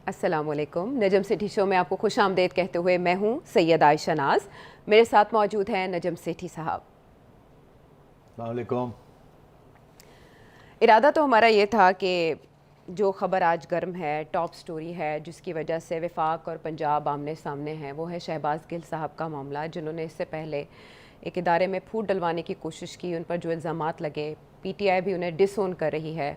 अस्सलामुअलैकुम। नजम सेठी शो में आपको खुश आमदेद कहते हुए मैं हूँ सैयद आयशा नाज। मेरे साथ मौजूद हैं नजम सेठी साहब। अस्सलामुअलैकुम। इरादा तो हमारा ये था कि जो ख़बर आज गर्म है, टॉप स्टोरी है, जिसकी वजह से वफाक और पंजाब आमने सामने हैं, वो है शहबाज गिल साहब का मामला, जिन्होंने इससे पहले एक इदारे में फूट डलवाने की कोशिश की। उन पर जो इल्ज़ामात लगे, पीटीआई भी उन्हें डिसोन कर रही है,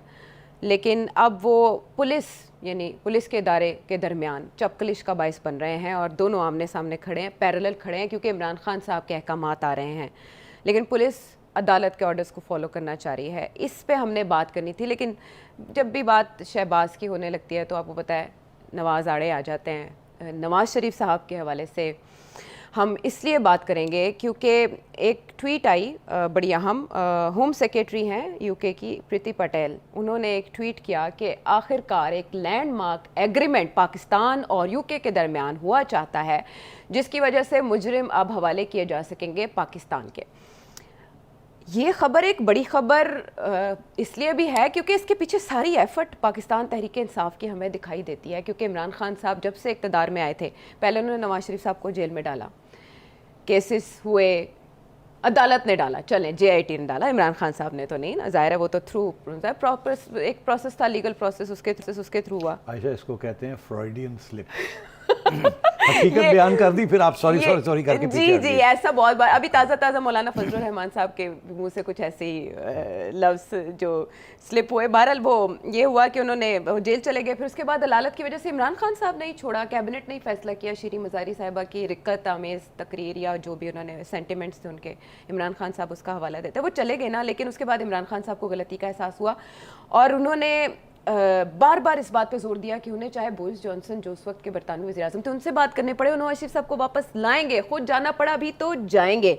लेकिन अब वो पुलिस के इदारे के दरमियान चपकलिश का बायस बन रहे हैं और दोनों आमने सामने खड़े हैं, पैरेलल खड़े हैं, क्योंकि इमरान खान साहब के अहकामात आ रहे हैं, लेकिन पुलिस अदालत के ऑर्डर्स को फॉलो करना चाह रही है। इस पे हमने बात करनी थी, लेकिन जब भी बात शहबाज की होने लगती है तो आपको पता है नवाज़ आड़े आ जाते हैं। नवाज़ शरीफ साहब के हवाले से हम इसलिए बात करेंगे क्योंकि एक ट्वीट आई, बड़ी अहम, होम सेक्रेटरी हैं यूके की प्रीति पटेल, उन्होंने एक ट्वीट किया कि आखिरकार एक लैंडमार्क एग्रीमेंट पाकिस्तान और यूके के दरमियान हुआ चाहता है, जिसकी वजह से मुजरिम अब हवाले किए जा सकेंगे पाकिस्तान के। ये ख़बर एक बड़ी ख़बर इसलिए भी है क्योंकि इसके पीछे सारी एफ़र्ट पाकिस्तान तहरीक इंसाफ की हमें दिखाई देती है, क्योंकि इमरान खान साहब जब से इक़्तिदार में आए थे, पहले उन्होंने नवाज शरीफ साहब को जेल में डाला, केसेस हुए, अदालत ने डाला, चलें JIT ने डाला, इमरान खान साहब ने तो नहीं ना, ज़ाहिर है वो तो थ्रू प्रॉपर एक प्रोसेस था, लीगल प्रोसेस, उसके थ्रू हुआ। आयशा, इसको कहते हैं फ्रॉइडियन स्लिप। हकीकत बयान कर दी, फिर आप सॉरी करके जी जी, ऐसा बहुत बार अभी ताज़ा मौलाना फजलुर रहमान साहब के मुंह से कुछ ऐसे ही लफ्ज़ जो स्लिप हुए। बहरहाल वो ये हुआ कि उन्होंने जेल चले गए, फिर उसके बाद अदालत की वजह से इमरान खान साहब नहीं छोड़ा, कैबिनेट ने फैसला किया, शीरी मज़ारी साहिबा की रिक्कत आमेज़ तकरीर या जो भी उन्होंने सेंटिमेंट्स थे उनके, इमरान खान साहब उसका हवाला देते, वो चले गए ना, लेकिन उसके बाद इमरान खान साहब को गलती का एहसास हुआ और उन्होंने बार बार इस बात पे जोर दिया कि उन्हें चाहे बोरिस जॉनसन जो उस वक्त के बरतानवी वज़ीर-ए-आज़म थे उनसे बात करने पड़े, नवाज शरीफ साहब को वापस लाएंगे, खुद जाना पड़ा भी तो जाएंगे।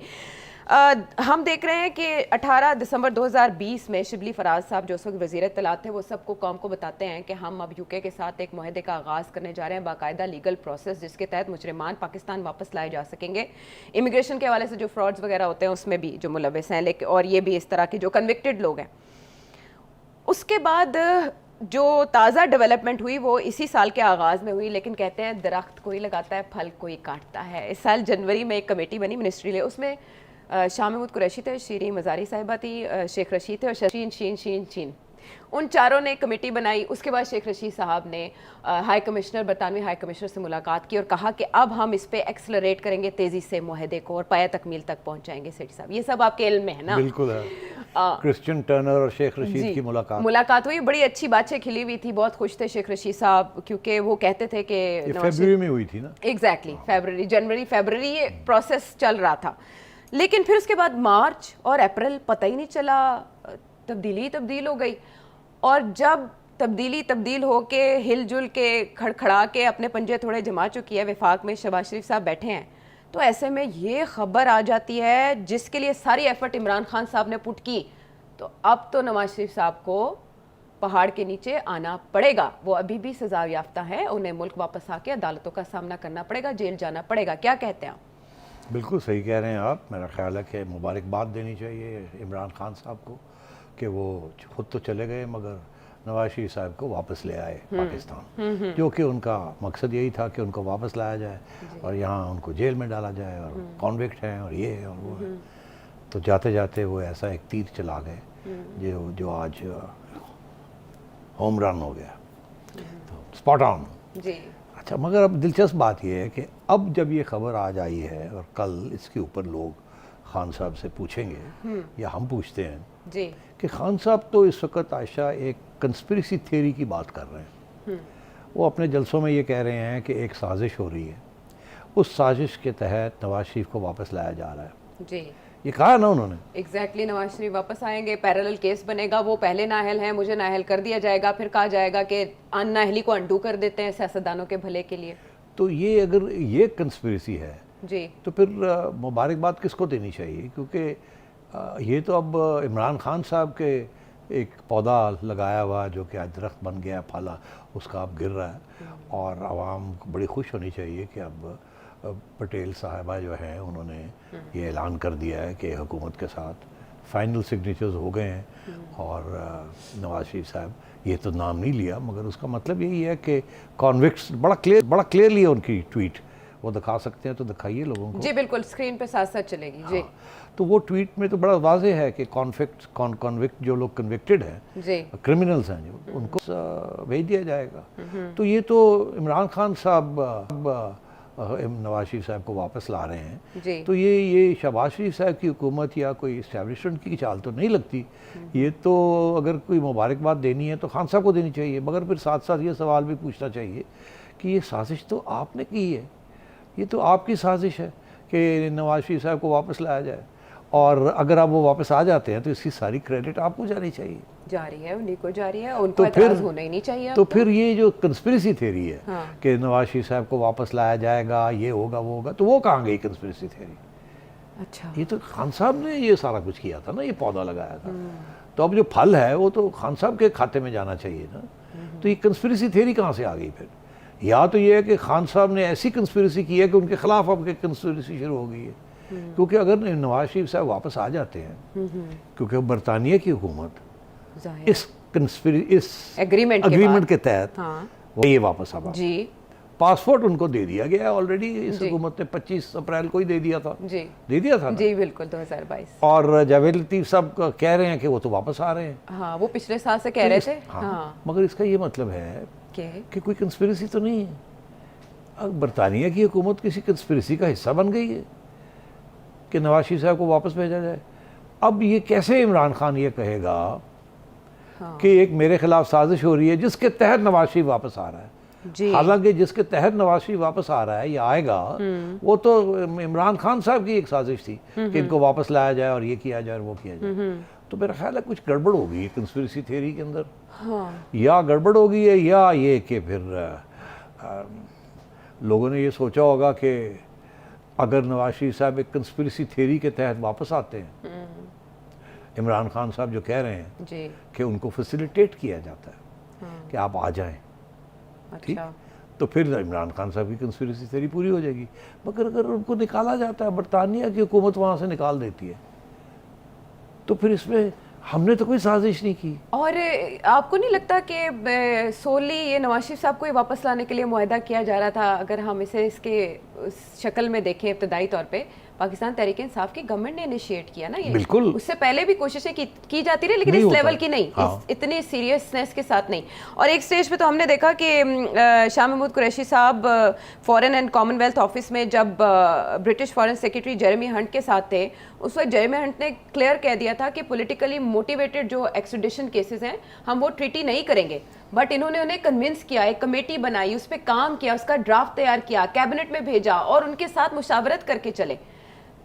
हम देख रहे हैं कि 18 दिसंबर 2020 में शिबली फराज साहब जो उस वक्त वज़ीर इत्तलात थे, वो सबको कौम को बताते हैं कि हम अब यूके के साथ एक मुआहदे का आगाज़ करने जा रहे हैं, बाकायदा लीगल प्रोसेस जिसके तहत मुजरिमान पाकिस्तान वापस लाए जा सकेंगे। इमिग्रेशन के हवाले से जो फ्रॉड्स वगैरह होते हैं उसमें भी जो मुलविस हैं, लेकिन और ये भी इस तरह के जो कन्विक्टेड लोग हैं। उसके बाद जो ताज़ा डेवलपमेंट हुई वो इसी साल के आगाज़ में हुई, लेकिन कहते हैं दरख्त कोई लगाता है, फल कोई काटता है। इस साल जनवरी में एक कमेटी बनी मिनिस्ट्री ले, उसमें शाह महमूद कुरैशी थे, शीरी मज़ारी साहिबा थी, शेख रशीद थे और शीन, उन चारों ने कमेटी बनाई। उसके बाद शेख रशीद साहब ने हाई कमिश्नर, बरतानवी हाई कमिश्नर से मुलाकात की और कहा कि अब हम इस पे एक्सलरेट करेंगे तेज़ी से मुआहदे को और पाया तकमील तक पहुँचाएंगे। सेठी साहब, ये सब आपके इल्म में है ना? बिल्कुल है। क्रिश्चियन टर्नर और शेख रशीद की मुलाकात हुई, बड़ी अच्छी बातचीत खिली हुई थी, बहुत खुश थे शेख रशीद साहब, क्योंकि वो कहते थे कि फरवरी में हुई थी ना, एग्जैक्टली जनवरी ये प्रोसेस चल रहा था, लेकिन फिर उसके बाद मार्च और अप्रैल पता ही नहीं चला, तब्दील हो गई। और जब तब्दील हो के हिलजुल के खड़खड़ा के अपने पंजे थोड़े जमा चुकी है वफाक में, शहबाज शरीफ साहब बैठे हैं, तो ऐसे में ये खबर आ जाती है जिसके लिए सारी एफर्ट इमरान खान साहब ने पुट की, तो अब तो नवाज शरीफ साहब को पहाड़ के नीचे आना पड़ेगा। वो अभी भी सजा याफ्ता है, उन्हें मुल्क वापस आके अदालतों का सामना करना पड़ेगा, जेल जाना पड़ेगा। क्या कहते हैं आप? बिल्कुल सही कह रहे हैं आप। मेरा ख्याल है कि मुबारकबाद देनी चाहिए इमरान खान साहब को कि वो खुद तो चले गए मगर नवाज शरीफ साहब को वापस ले आए पाकिस्तान, जो कि उनका मकसद यही था कि उनको वापस लाया जाए और यहाँ उनको जेल में डाला जाए, और कॉन्विक्ट हैं और ये है और वो है। तो जाते जाते वो ऐसा एक तीर चला गए जो आज होम रन हो गया, तो स्पॉट ऑन जी। अच्छा, मगर अब दिलचस्प बात यह है कि अब जब ये खबर आज आई है और कल इसके ऊपर लोग खान साहब से पूछेंगे या हम पूछते हैं जी कि खान साहब तो इस वक्त आयशा एक कंस्पिरेसी थ्योरी की बात कर रहे हैं। वो अपने जलसों में ये कह रहे हैं कि एक साजिश हो रही है, उस साजिश के तहत नवाज शरीफ को वापस लाया जा रहा है जी। ये कहा ना उन्होंने, एग्जैक्टली नवाज शरीफ वापस आएंगे, पैरेलल केस बनेगा, वो पहले नाअहल हैं, मुझे नाअहल कर दिया जाएगा, फिर कहा जाएगा कि नाअहली को अंडू कर देते हैं सियासतदानों के भले के लिए। तो ये अगर ये कंस्पिरेसी है जी, तो फिर मुबारकबाद किसको देनी चाहिए? क्योंकि ये तो अब इमरान खान साहब के एक पौधा लगाया हुआ जो कि आज दरख्त बन गया, फला उसका अब गिर रहा है, और आवाम को बड़ी खुश होनी चाहिए कि अब पटेल साहिबा जो हैं उन्होंने ये ऐलान कर दिया है कि हुकूमत के साथ फाइनल सिग्नेचर्स हो गए हैं और नवाज शरीफ साहब ये तो नाम नहीं लिया, मगर उसका मतलब यही है कि कॉन्विक्ट्स बड़ा क्लियरली है उनकी ट्वीट, वो दिखा सकते हैं तो दिखाइए लोगों को। जी बिल्कुल, स्क्रीन पे साथ साथ चलेगी। जी तो वो ट्वीट में तो बड़ा वाज़ेह है कि कॉन्विक्ट जो लोग कन्विक्टेड हैं, जी क्रिमिनल्स हैं जो, उनको भेज दिया जाएगा। तो ये तो इमरान खान साहब नवाज शरीफ साहब को वापस ला रहे हैं, जी तो ये शहबाज शरीफ साहब की हुकूमत या कोई इस्टेब्लिशमेंट की चाल तो नहीं लगती। ये तो अगर कोई मुबारकबाद देनी है तो खान साहब को देनी चाहिए, मगर फिर साथ साथ ये सवाल भी पूछना चाहिए कि ये साजिश तो आपने की है, ये तो आपकी साजिश है कि नवाज शरीफ साहब को वापस लाया जाए, और अगर आप वो वापस आ जाते हैं तो इसकी सारी क्रेडिट आपको जानी चाहिए। जा रही है, उन्हीं को जा रही है, उनको एतराज़ होना ही नहीं चाहिए। तो फिर ये जो कंस्पिरेसी थ्योरी है हाँ। कि नवाज शरीफ साहब को वापस लाया जाएगा, ये होगा वो होगा, तो वो कहाँ गई कंस्पिरेसी थ्योरी? अच्छा, ये तो खान साहब ने ये सारा कुछ किया था ना, ये पौधा लगाया था, तो अब जो फल है वो तो खान साहब के खाते में जाना चाहिए ना। तो ये कंस्पिरेसी थ्योरी कहाँ से आ गई फिर? या तो ये है कि खान साहब ने ऐसी कंस्पिरेसी की है कि उनके खिलाफ अब कंस्पिरेसी शुरू हो गई है। क्योंकि अगर नवाज शरीफ साहब वापस आ जाते हैं, क्योंकि बरतानिया की हुकूमत इस एग्रीमेंट के तहत वो ये वापस आ जी पासपोर्ट उनको दे दिया गया है ऑलरेडी, इस हुकूमत ने 25 अप्रैल को ही दे दिया था। जी दे दिया था ना? जी बिल्कुल 2022। और जावेद लतीफ़ साहब कह रहे हैं कि वो तो वापस आ रहे हैं। हाँ, वो पिछले साल से कह रहे थे। हाँ, मगर इसका ये मतलब है कि कोई कंस्पिरेसी तो नहीं है। अब बरतानिया की हुकूमत किसी कंस्पिरेसी का हिस्सा बन गई है कि नवाज शरीफ साहब को वापस भेजा जाए। अब ये कैसे इमरान खान ये कहेगा कि एक मेरे खिलाफ साजिश हो रही है जिसके तहत नवाज शरीफ वापस आ रहा है? हालांकि जिसके तहत नवाज शरीफ वापस आ रहा है या आएगा वो तो इमरान खान साहब की एक साजिश थी कि इनको वापस लाया जाए और ये किया जाए और वो किया जाए। तो मेरा ख्याल है कुछ गड़बड़ होगी कंस्पिरेसी थ्योरी के अंदर। या गड़बड़ होगी है या ये कि फिर लोगों ने ये सोचा होगा कि अगर नवाज शरीफ साहब एक कंस्पिरेसी थ्योरी के तहत वापस आते हैं, इमरान खान साहब जो कह रहे हैं जी कि उनको फैसिलिटेट किया जाता है कि आप आ जाएं, ठीक, तो फिर इमरान खान साहब की कंस्पिरेसी थ्योरी पूरी हो जाएगी। मगर अगर उनको निकाला जाता है, बरतानिया की हुकूमत वहाँ से निकाल देती है, तो फिर इसमें हमने तो कोई साजिश नहीं की। और आपको नहीं लगता कि सोली ये नवाज शरीफ साहब को ही वापस लाने के लिए मुआहदा किया जा रहा था? अगर हम इसे इसके शक्ल में देखें, इब्तदाई तौर पे पाकिस्तान तहरीक इंसाफ की गवर्नमेंट ने इनिशिएट किया ना ये। बिल्कुल, उससे पहले भी कोशिशें की जाती रही, लेकिन इस लेवल की नहीं। हाँ। इतनी सीरियसनेस के साथ नहीं। और एक स्टेज पे तो हमने देखा कि शाह महमूद कुरैशी साहब फॉरेन एंड कॉमनवेल्थ ऑफिस में जब British foreign secretary Jeremy Hunt के साथ थे, उस वक्त जेरेमी हंट ने क्लियर कह दिया था कि पॉलिटिकली मोटिवेटेड जो एक्सट्रेडिशन केसेस हैं हम वो ट्रीटी नहीं करेंगे। बट इन्होंने उन्हें कन्विंस किया, एक कमेटी बनाई, उस पर काम किया, उसका ड्राफ्ट तैयार किया, कैबिनेट में भेजा और उनके साथ मुशावरत करके चले।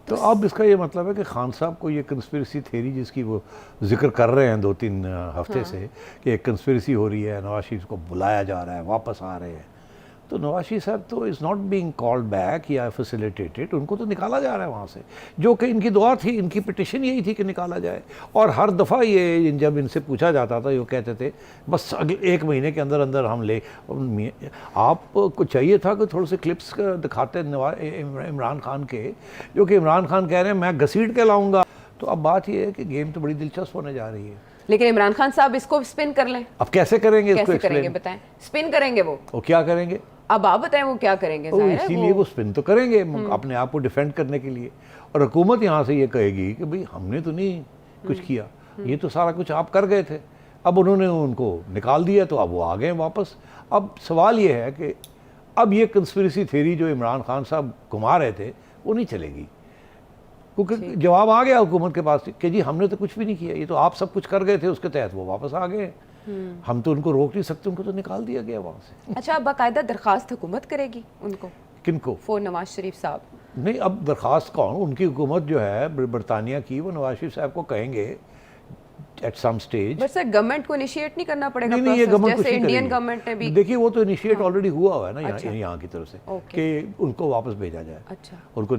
तो अब इसका ये मतलब है कि खान साहब को ये कंस्पिरेसी थ्योरी जिसकी वो जिक्र कर रहे हैं 2-3 हफ्ते से कि एक कंस्पिरेसी हो रही है, नवाज शरीफ को बुलाया जा रहा है, वापस आ रहे हैं, तो नवाज शरीफ साहब तो is not being called back या फैसिलिटेटेड, उनको तो निकाला जा रहा है वहाँ से, जो कि इनकी दुआ थी, इनकी पिटिशन यही थी कि निकाला जाए। और हर दफ़ा ये जब इनसे पूछा जाता था, वो कहते थे बस अगले 1 महीने के अंदर अंदर हम ले। आपको चाहिए था कि थोड़े से क्लिप्स दिखाते इमरान खान के, जो कि इमरान खान कह रहे हैं मैं घसीट के लाऊंगा। तो अब बात ये है कि गेम तो बड़ी दिलचस्प होने जा रही है। लेकिन इमरान खान साहब इसको स्पिन कर लें। अब कैसे करेंगे? कैसे करेंगे बताएं? स्पिन करेंगे वो क्या करेंगे? अब आप बताएं वो क्या करेंगे? इसीलिए वो स्पिन तो करेंगे अपने आप को डिफेंड करने के लिए। और हुकूमत यहाँ से ये कहेगी कि भाई हमने तो नहीं कुछ किया, ये तो सारा कुछ आप कर गए थे। अब उन्होंने उनको निकाल दिया तो अब वो आ गए वापस। अब सवाल ये है कि अब ये कंस्पिरेसी थ्योरी जो इमरान खान साहब घुमा रहे थे वो नहीं चलेगी, क्योंकि जवाब आ गया हुकूमत के पास कि जी हमने तो कुछ भी नहीं किया, ये तो आप सब कुछ कर गए थे, उसके तहत वो वापस आ गए। हम तो उनको रोक नहीं सकते, उनको तो निकाल दिया गया वहाँ से। अच्छा, अब बाकायदा दरखास्त हुकूमत करेगी उनको? किनको? फॉर नवाज शरीफ साहब? नहीं, अब दरखास्त कौन, उनकी हुकूमत जो है बरतानिया की, वो नवाज शरीफ साहब को कहेंगे at some stage. But sir government को इनिशिएट नहीं करना पड़ेगा? नहीं, ये गवर्नमेंट जैसे इंडियन गवर्नमेंट ने भी, देखिए वो तो इनिशिएट ऑलरेडी हुआ हुआ है ना यहाँ की तरफ से कि उनको वापस भेजा जाए। अच्छा, उनको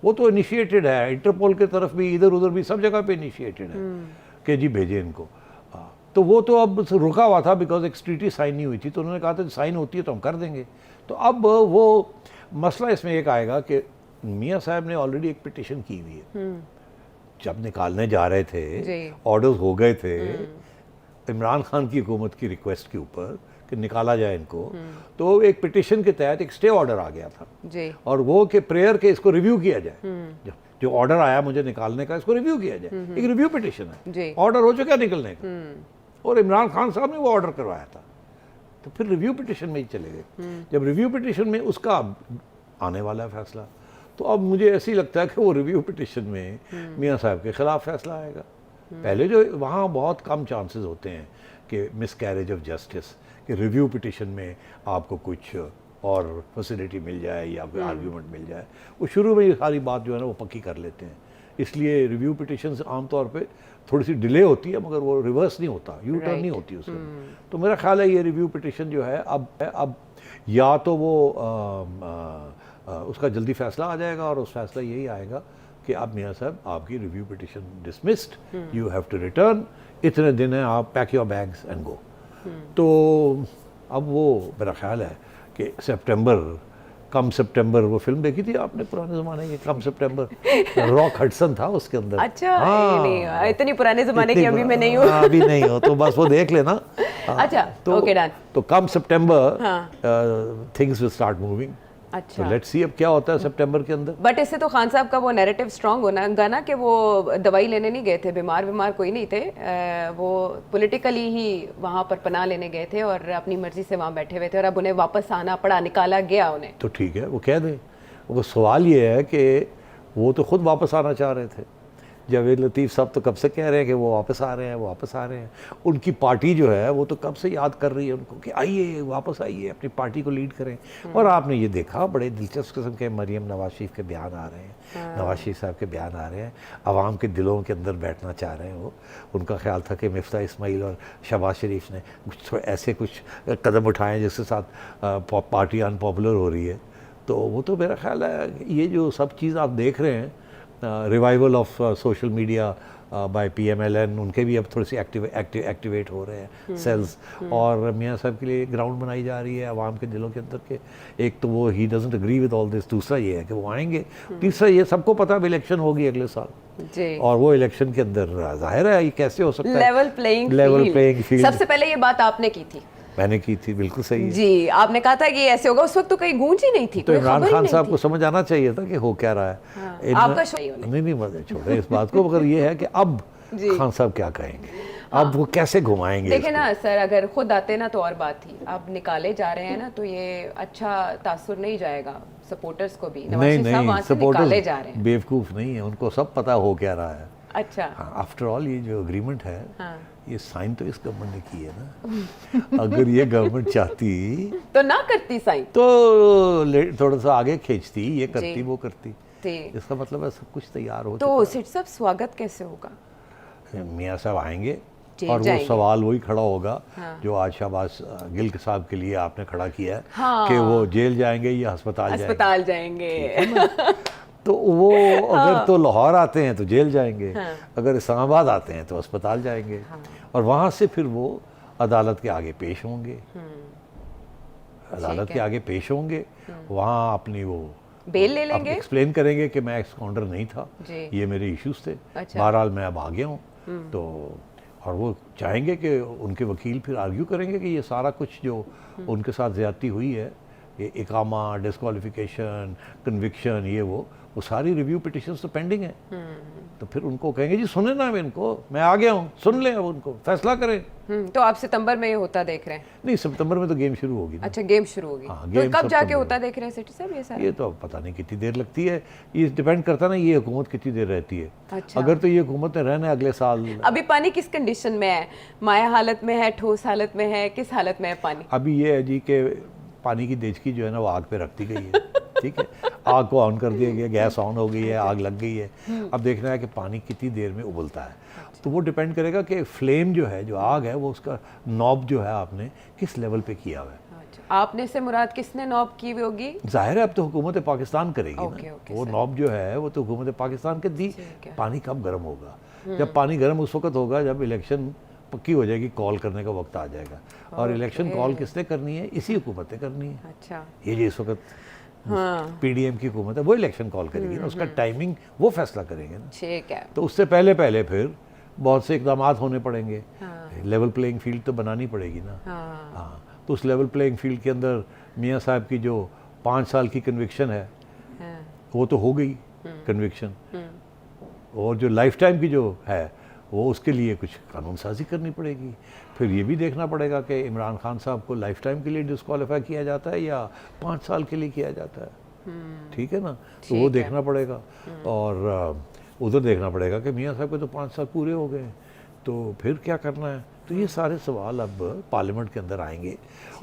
वो तो इनिशिएटेड है, इंटरपोल की तरफ भी, इधर उधर भी, सब जगह पे इनिशिएटेड है कि जी भेजे इनको। तो वो तो अब रुका हुआ था बिकॉज एक ट्रीटी साइन नहीं हुई थी, तो उन्होंने कहा था साइन होती है तो हम कर देंगे। तो अब वो मसला इसमें एक आएगा कि मियाँ साहब ने ऑलरेडी एक पिटिशन की हुई है जब निकालने जा रहे जी। थे, ऑर्डर्स हो गए थे इमरान खान की हुकूमत की रिक्वेस्ट के ऊपर कि निकाला जाए इनको, तो एक पिटिशन के तहत एक स्टे ऑर्डर आ गया था जी। और वो कि प्रेयर के इसको रिव्यू किया जाए। जो ऑर्डर आया मुझे निकालने का, इसको रिव्यू किया जाए। एक रिव्यू पिटिशन जी। है, ऑर्डर हो चुका निकलने का, और इमरान खान साहब ने वो ऑर्डर करवाया था, तो फिर रिव्यू पिटिशन में ही चले गए। जब रिव्यू पिटिशन में उसका आने वाला है फैसला, तो अब मुझे ऐसे ही लगता है कि वो रिव्यू पिटिशन में मियाँ साहब के खिलाफ फैसला आएगा। पहले जो वहाँ बहुत कम चांसेस होते हैं कि मिस कैरेज ऑफ जस्टिस, कि रिव्यू पिटिशन में आपको कुछ और फैसिलिटी मिल जाए या कोई आर्ग्यूमेंट मिल जाए। वो शुरू में ये सारी बात जो है ना वो पक्की कर लेते हैं, इसलिए रिव्यू पिटिशन से आमतौर पे थोड़ी सी डिले होती है, मगर वो रिवर्स नहीं होता, यू टर्न नहीं होती उसमें। तो मेरा ख्याल है ये रिव्यू पिटिशन जो है अब या तो वो उसका जल्दी फैसला आ जाएगा, और उस फैसला यही आएगा कि अब मियाँ साहब आपकी review petition dismissed, you have to return, इतने दिन है, आप pack your bags and go. तो अब वो मेरा ख्याल है कि कम सितंबर, वो फिल्म देखी थी आपने पुराने ज़माने की, कम सितंबर, रॉक हडसन था उसके अंदर। अच्छा, नहीं, इतनी पुराने ज़माने की अभी मैं नहीं हूँ। अभी नहीं हो तो बस वो देख लेना। अच्छा, ओके डन। तो कम सितंबर थिंग्स विल स्टार्ट मूविंग। अच्छा, तो लेट्स सी अब क्या होता है सितंबर के अंदर। बट इससे तो खान साहब का वो नैरेटिव स्ट्रांग होना ना कि वो दवाई लेने नहीं गए थे, बीमार कोई नहीं थे, वो पॉलिटिकली ही वहाँ पर पनाह लेने गए थे और अपनी मर्जी से वहाँ बैठे हुए थे, और अब उन्हें वापस आना पड़ा, निकाला गया उन्हें। तो ठीक है, वो कह दें। वो सवाल ये है कि वो तो खुद वापस आना चाह रहे थे। जावेद लतीफ़ साहब तो कब से कह रहे हैं कि वो वापस आ रहे हैं, वो वापस आ रहे हैं। उनकी पार्टी जो है वो तो कब से याद कर रही है उनको कि आइए, वापस आइए, अपनी पार्टी को लीड करें। और आपने ये देखा, बड़े दिलचस्प किस्म के मरियम नवाज शरीफ के बयान आ रहे हैं, नवाज शरीफ साहब के बयान आ रहे हैं, आवाम के दिलों के अंदर बैठना चाह रहे हैं वो। उनका ख्याल था कि मिफ्ता इस्माइल और शहबाज शरीफ ने ऐसे कुछ कदम उठाए जिसके साथ पार्टी अनपॉपुलर हो रही है। तो वो तो मेरा ख्याल है ये जो सब चीज़ आप देख रहे हैं, revival of social media bye PMLN, उनके भी अब थोड़े से एक्टिवेट हो रहे हैं सेल्स, और मियाँ साहब के लिए ग्राउंड बनाई जा रही है आवाम के दिलों के अंदर के। एक तो वो ही doesn't agree with all this, दूसरा ये है कि वो आएंगे, तीसरा ये सबको पता है इलेक्शन होगी अगले साल जी, और वो इलेक्शन के अंदर जाहिर है ये कैसे हो सकता है, लेवल प्लेइंग फील्ड। सबसे पहले ये बात आपने की थी। मैंने की थी, बिल्कुल सही है जी, आपने कहा था कि ऐसे होगा, उस वक्त तो कहीं गूंज ही नहीं थी, तो इमरान खान साहब को समझ आना चाहिए था कि हो क्या रहा है। आपका नहीं मत छोड़े इस बात को, मगर ये है कि अब खान साहब क्या कहेंगे, अब वो कैसे घुमाएंगे। देखे ना सर, अगर खुद आते ना तो और बात थी, अब निकाले जा रहे हैं ना तो ये अच्छा तासुर नहीं जाएगा सपोर्टर्स को भी। नहीं, सपोर्टर्स बेवकूफ़ नहीं है, उनको सब पता हो क्या रहा है। अच्छा, आफ्टर ऑल ये जो एग्रीमेंट है, ये साइन तो इस गवर्नमेंट ने की है ना। अगर ये गवर्नमेंट चाहती तो ना करती साइन, तो थोड़ा सा आगे खींचती, ये करती वो करती। इसका मतलब है सब कुछ तैयार हो। तो सेठ साहब स्वागत कैसे होगा? मियाँ साहब आएंगे और वो सवाल वही खड़ा होगा जो आज शहबाज गिल साहब के लिए आपने खड़ा किया है कि वो जेल जाएंगे या अस्पताल जाएंगे। तो वो अगर तो लाहौर आते हैं तो जेल जाएंगे, अगर इस्लामाबाद आते हैं तो अस्पताल जाएंगे, और वहाँ से फिर वो अदालत के आगे पेश होंगे, अदालत के आगे पेश होंगे, वहाँ अपनी वो बेल ले लेंगे, एक्सप्लेन करेंगे कि मैं एक्स-काउंटर नहीं था, ये मेरे इश्यूज थे, बहरहाल मैं अब आ गया हूँ। तो और वो चाहेंगे कि उनके वकील फिर आर्ग्यू करेंगे कि ये सारा कुछ जो उनके साथ ज़्यादती हुई है, ये इकामा, डिस्क्वालिफिकेशन, कन्विक्शन, ये वो सारी रिव्यू पिटिशंस तो पेंडिंग है। तो फिर उनको कहेंगे जी सुने ना, इनको मैं आ गया हूँ, सुन लें, अब उनको फैसला करें। तो आप सितंबर में ये होता देख रहे हैं? नहीं, सितंबर में तो गेम शुरू होगी। अच्छा, गेम शुरू होगी। तो कब जाके होता देख रहे हैं सिटी साहब ये सारा? ये तो पता नहीं कितनी देर लगती है, ये डिपेंड करता है ना ये हुकूमत कितनी देर रहती है। अच्छा। अगर तो ये हुकूमत ने रहना है अगले साल। अभी पानी किस कंडीशन में है? माया हालत में है, ठोस हालत में है, किस हालत में है पानी? अभी ये है जी कि पानी की देचकी जो है ना वो आग पे रख दी गई है। ठीक है, आग को ऑन कर दिया गया, गैस ऑन हो गई है, आग लग गई है। अब देखना है कि पानी कितनी देर में उबलता है। तो वो डिपेंड करेगा कि फ्लेम जो है, जो आग है, वो उसका नॉब जो है आपने किस लेवल पे किया हुआ है। आपने से मुराद किसने नॉब की हुई होगी? जाहिर है अब तो हुकूमत पाकिस्तान करेगी ना। वो नॉब जो है वो तो हुकूमत पाकिस्तान के दी। पानी कब गर्म होगा? जब पानी गर्म उस वक्त होगा जब इलेक्शन पक्की हो जाएगी, कॉल करने का वक्त आ जाएगा। और इलेक्शन कॉल किसने करनी है? इसी हुकूमत ने करनी है। अच्छा, ये जो इस वक्त हाँ पीडीएम की हुकूमत है, वो इलेक्शन कॉल करेगी ना, उसका टाइमिंग वो फैसला करेंगे ना। ठीक है। तो उससे पहले पहले फिर बहुत से इकदाम होने पड़ेंगे। हाँ लेवल प्लेइंग फील्ड तो बनानी पड़ेगी ना। हाँ हाँ, तो उस लेवल प्लेइंग फील्ड के अंदर मियाँ साहब की जो 5 साल की कन्विक्शन है हाँ वो तो हो गई कन्विक्शन, और जो लाइफ टाइम की जो है वो उसके लिए कुछ कानून साजी करनी पड़ेगी। फिर ये भी देखना पड़ेगा कि इमरान खान साहब को लाइफ टाइम के लिए डिस्क्वालीफाई किया जाता है या 5 साल के लिए किया जाता है। ठीक है ना, तो वो देखना पड़ेगा। और उधर देखना पड़ेगा कि मियाँ साहब के तो 5 साल पूरे हो गए, तो फिर क्या करना है। तो ये सारे सवाल अब पार्लियामेंट के अंदर आएंगे,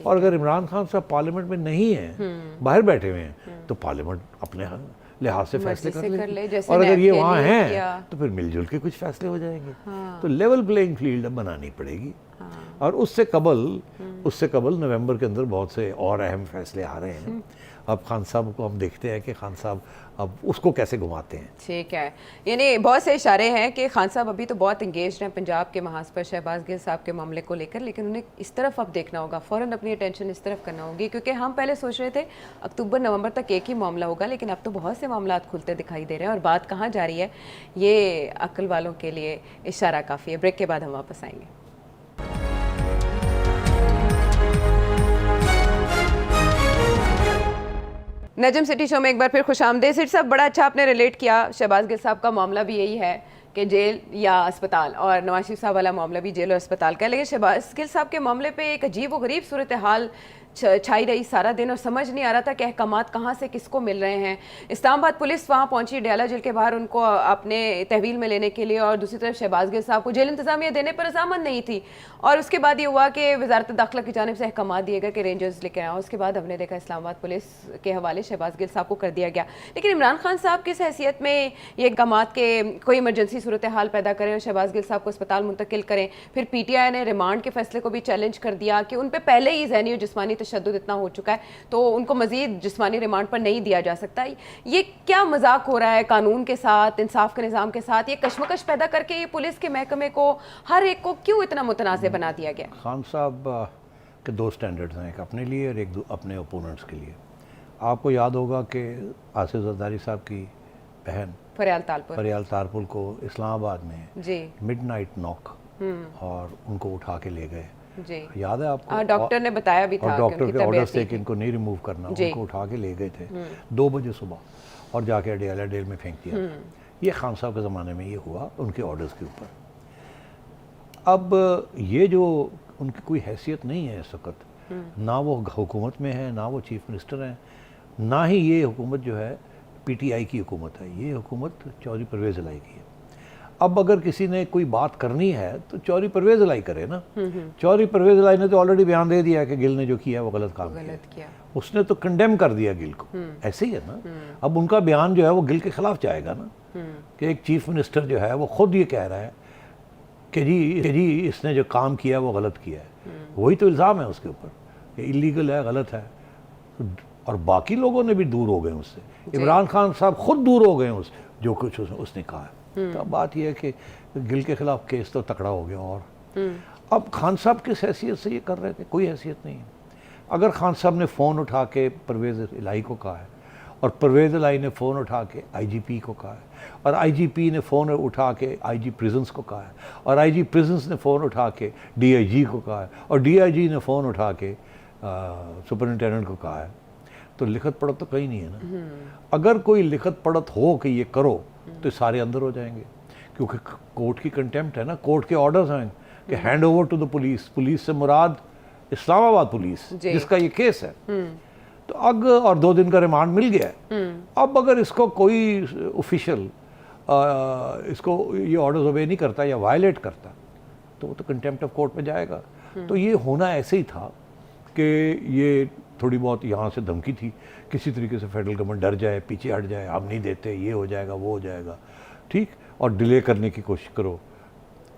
और अगर इमरान खान साहब पार्लियामेंट में नहीं हैं, बाहर बैठे हुए हैं, तो पार्लियामेंट अपने लिहाज से फैसले कर लेगी, और अगर ये वहाँ हैं तो फिर मिलजुल के कुछ फैसले हो जाएंगे। तो लेवल प्लेइंग फील्ड अब बनानी पड़ेगी। और उससे कबल नवंबर के अंदर बहुत से और अहम फैसले आ रहे हैं। अब खान साहब को हम देखते हैं कि खान साहब अब उसको कैसे घुमाते हैं। ठीक है, यानी बहुत से इशारे हैं कि खान साहब अभी तो बहुत इंगेज हैं पंजाब के महासपर शहबाज गिल साहब के मामले को लेकर, लेकिन उन्हें इस तरफ अब देखना होगा, फ़ौरन अपनी अटेंशन इस तरफ करना होगी, क्योंकि हम पहले सोच रहे थे अक्टूबर नवंबर तक एक ही मामला होगा, लेकिन अब तो बहुत से मामला खुलते दिखाई दे रहे हैं और बात कहाँ जा रही है ये अक्ल वालों के लिए इशारा काफ़ी है। ब्रेक के बाद हम वापस आएंगे। नजम सिटी शो में एक बार फिर खुशामदीद। सिट साहब, बड़ा अच्छा आपने रिलेट किया, शहबाज गिल साहब का मामला भी यही है कि जेल या अस्पताल, और नवाज शरीफ साहब वाला मामला भी जेल और अस्पताल का है, लेकिन शहबाज गिल साहब के मामले पे एक अजीब व गरीब सूरत हाल छाई रही सारा दिन, और समझ नहीं आ रहा था कि अहकामात कहाँ से किसको मिल रहे हैं। इस्लामाबाद पुलिस वहाँ पहुंची डयाला जेल के बाहर उनको अपने तहवील में लेने के लिए, और दूसरी तरफ शहबाज गिल साहब को जेल इंतजामिया देने पर रजामंद नहीं थी, और उसके बाद ये हुआ कि वजारत दाखिला की जानिब से अहकामात दिए गए कि रेंजर्स लेकर आए। उसके बाद हमने देखा इस्लामाबाद पुलिस के हवाले शहबाज गिल साहब को कर दिया गया। लेकिन इमरान खान साहब किस हैसियत में ये अहकामात के कोई इमरजेंसी सूरत हाल पैदा करें और शहबाज गिल साहब को अस्पताल मुंतकिल करें। फिर PTI ने रिमांड के फैसले को भी चैलेंज कर दिया कि उन पर पहले ही ज़हनी और जिस्मानी तशद्दुद इतना हो चुका है, तो उनको मजीद जिस्मानी रिमांड पर नहीं दिया जा सकता। ये क्या मजाक हो रहा है कानून के साथ, इंसाफ के निज़ाम के साथ? ये कश्मकश पैदा करके ये पुलिस के महकमे को, हर एक को क्यों इतना मुतनाज़ बना दिया गया? खान साहब के 2 स्टैंडर्ड्स हैं, एक अपने लिए और एक अपने ओपोनेंट्स के लिए। आपको याद होगा कि आसिफ जरदारी साहब की बहन फरियाल तारपुल को इस्लामाबाद में मिडनाइट नॉक और उनको उठा के ले गए जी, याद है आपको? डॉक्टर ने बताया भी था, और डॉक्टर के ऑर्डर से कि इनको नहीं रिमूव करना, उनको उठा के ले गए थे 2 बजे सुबह और जाके अडियाला जेल में फेंक दिया। ये खान साहब के ज़माने में ये हुआ उनके ऑर्डर्स के ऊपर। अब ये जो उनकी कोई हैसियत नहीं है इस वक्त, ना वो हुकूमत में है, ना वो चीफ मिनिस्टर हैं, ना ही ये हुकूमत जो है PTI की हुकूमत है, ये हुकूमत चौधरी परवेज़ इलाही की है। अब अगर किसी ने कोई बात करनी है तो चौधरी परवेज़ इलाही करे ना। चौधरी परवेज़ इलाही ने तो ऑलरेडी बयान दे दिया कि गिल ने जो किया वो गलत काम किया। उसने तो कंडेम कर दिया गिल को, ऐसे ही है ना। अब उनका बयान जो है वो गिल के खिलाफ जाएगा ना, कि एक चीफ मिनिस्टर जो है वो खुद ये कह रहा है कि जी इसने जो काम किया वो गलत किया है। वही तो इल्ज़ाम है उसके ऊपर, ये इलीगल है, गलत है, और बाकी लोगों ने भी दूर हो गए उससे। इमरान खान साहब खुद दूर हो गए उस जो कुछ उसने कहा है। तो बात यह है कि गिल के खिलाफ केस तो तकड़ा हो गया। और अब खान साहब किस हैसियत से ये कर रहे थे? कोई हैसियत नहीं है। अगर खान साहब ने फ़ोन उठा के परवेज़ इलाही को कहा है, और परवेज़ इलाही ने फ़ोन उठा के IGP को कहा है, और IGP ने फ़ोन उठा के IG प्रिजन्स को कहा है, और IG प्रिजन्स ने फ़ोन उठा के DIG को कहा है, और DIG ने फ़ोन उठा के सुपरिटेंडेंट को कहा है, तो लिखत पढ़त तो कहीं नहीं है ना। अगर कोई लिखत पढ़त हो कि ये करो तो सारे अंदर हो जाएंगे, क्योंकि कोर्ट की कंटेम्प्ट है ना, कोर्ट के ऑर्डर्स हैं कि hand over to the police. Police से मुराद इस्लामाबाद पुलिस जिसका ये केस है। तो और 2 दिन का रिमांड मिल गया है। अब अगर इसको कोई ऑफिशियल इसको ये ऑर्डर्स ओबे नहीं करता या वायलेट करता तो वो तो कंटेम्प्ट ऑफ कोर्ट में जाएगा। तो ये होना ऐसे ही था कि ये थोड़ी बहुत यहाँ से धमकी थी, किसी तरीके से फेडरल गवर्नमेंट डर जाए, पीछे हट जाए, हम नहीं देते, ये हो जाएगा वो हो जाएगा, ठीक, और डिले करने की कोशिश करो।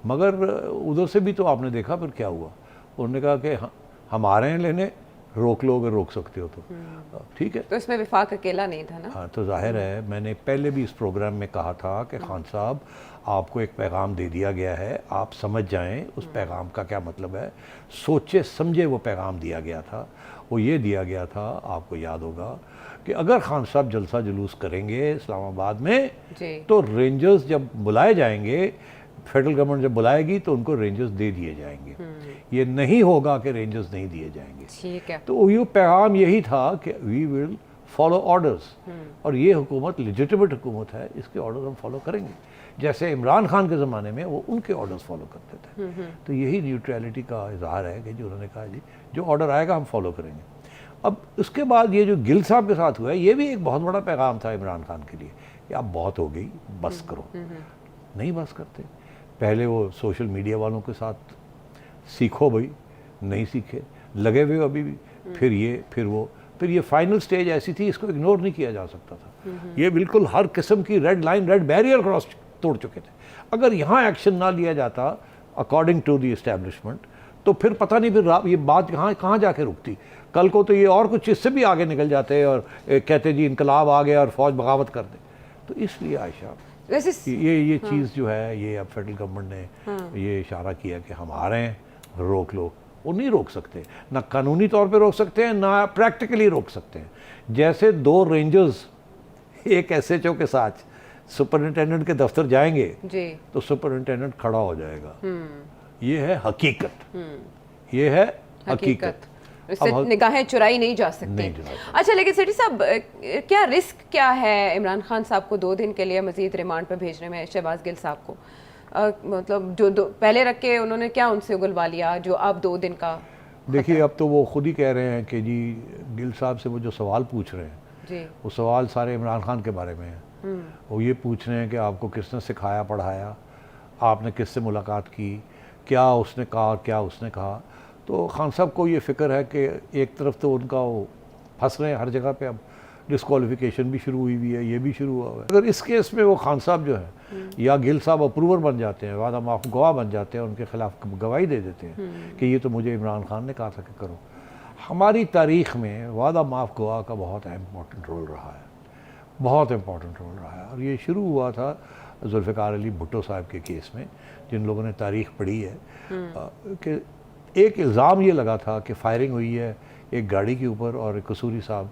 मगर उधर से भी तो आपने देखा फिर क्या हुआ। उन्होंने कहा कि हम आ रहे हैं लेने, रोक लो अगर रोक सकते हो तो। ठीक है। तो इसमें विफाक अकेला नहीं था ना। हाँ, तो जाहिर है मैंने पहले भी इस प्रोग्राम में कहा था कि खान साहब आपको एक पैगाम दे दिया गया है, आप समझ जाएं उस पैगाम का क्या मतलब है। सोचे समझे वो पैगाम दिया गया था। वो ये दिया गया था, आपको याद होगा कि अगर खान साहब जलसा जुलूस करेंगे इस्लामाबाद में जी। तो रेंजर्स जब बुलाए जाएंगे, फेडरल गवर्नमेंट जब बुलाएगी तो उनको रेंजर्स दे दिए जाएंगे। ये नहीं होगा कि रेंजर्स नहीं दिए जाएंगे। ठीक है। तो ये पैगाम यही था कि वी विल फॉलो ऑर्डर्स, और ये हुकूमत लेजिटिमेट हुकूमत है, इसके ऑर्डर हम फॉलो करेंगे। जैसे इमरान खान के ज़माने में वो उनके ऑर्डर्स फॉलो करते थे। तो यही न्यूट्रलिटी का इजहार है कि जो उन्होंने कहा जी जो ऑर्डर आएगा हम फॉलो करेंगे। अब उसके बाद ये जो गिल साहब के साथ हुआ है, ये भी एक बहुत बड़ा पैगाम था इमरान खान के लिए कि अब बहुत हो गई, बस करो। नहीं बस करते। पहले वो सोशल मीडिया वालों के साथ सीखो भाई, नहीं सीखे, लगे हुए अभी भी। फिर ये फिर वो, फिर ये फाइनल स्टेज ऐसी थी, इसको इग्नोर नहीं किया जा सकता था। ये बिल्कुल हर किस्म की red line, red barrier cross तोड़ चुके थे। अगर यहाँ एक्शन ना लिया जाता अकॉर्डिंग टू द इस्टेब्लिशमेंट तो फिर पता नहीं फिर ये बात कहाँ जाके रुकती। कल को तो ये और कुछ इससे भी आगे निकल जाते और कहते जी इनकलाब आ गया और फौज बगावत कर दे। तो इसलिए आयशा ये चीज़ जो है, ये अब फेडरल गवर्नमेंट ने ये इशारा किया कि हम आ रहे हैं, रोक लो। वो नहीं रोक सकते, ना कानूनी तौर पे रोक सकते हैं, ना प्रैक्टिकली रोक सकते हैं। जैसे दो रेंजर्स एक SHO के साथ सुपरिंटेंडेंट के दफ्तर जाएंगे जी। तो सुपरिंटेंडेंट खड़ा हो जाएगा। ये है हकीकत, ये है हकीकत। इससे निगाहें चुराई नहीं जा सकती। अच्छा, लेकिन सेठी साहब क्या रिस्क क्या है इमरान खान साहब को 2 दिन के लिए मजीद रिमांड पर भेजने में, शहबाज गिल साहब को? मतलब जो पहले रख के उन्होंने क्या उनसे उगलवा लिया जो अब 2 दिन का? देखिए, अब तो वो खुद ही कह रहे हैं कि जी गिल साहब से वो जो सवाल पूछ रहे हैं जी, वो सवाल सारे इमरान खान के बारे में है। वो ये पूछ रहे हैं कि आपको किसने सिखाया पढ़ाया, आपने किससे मुलाकात की, क्या उसने कहा, क्या उसने कहा। तो खान साहब को ये फ़िक्र है कि एक तरफ तो उनका वो फंस रहे हैं हर जगह पे, अब डिस्क्वालिफिकेशन भी शुरू हुई है, ये भी शुरू हुआ है। अगर इस केस में वो खान साहब जो है या गिल साहब अप्रूवर बन जाते हैं, वादा माफ गवाह बन जाते हैं, उनके खिलाफ गवाही दे देते हैं कि ये तो मुझे इमरान खान ने कहा था कि करो। हमारी तारीख़ में वादा माफ गवाह का बहुत इम्पोर्टेंट रोल रहा है, बहुत इम्पोर्टेंट रोल रहा है। और ये शुरू हुआ था जुल्फ़िकार अली भुट्टो साहब के केस में। जिन लोगों ने तारीख़ पढ़ी है कि एक इल्ज़ाम ये लगा था कि फायरिंग हुई है एक गाड़ी के ऊपर और कसूरी साहब,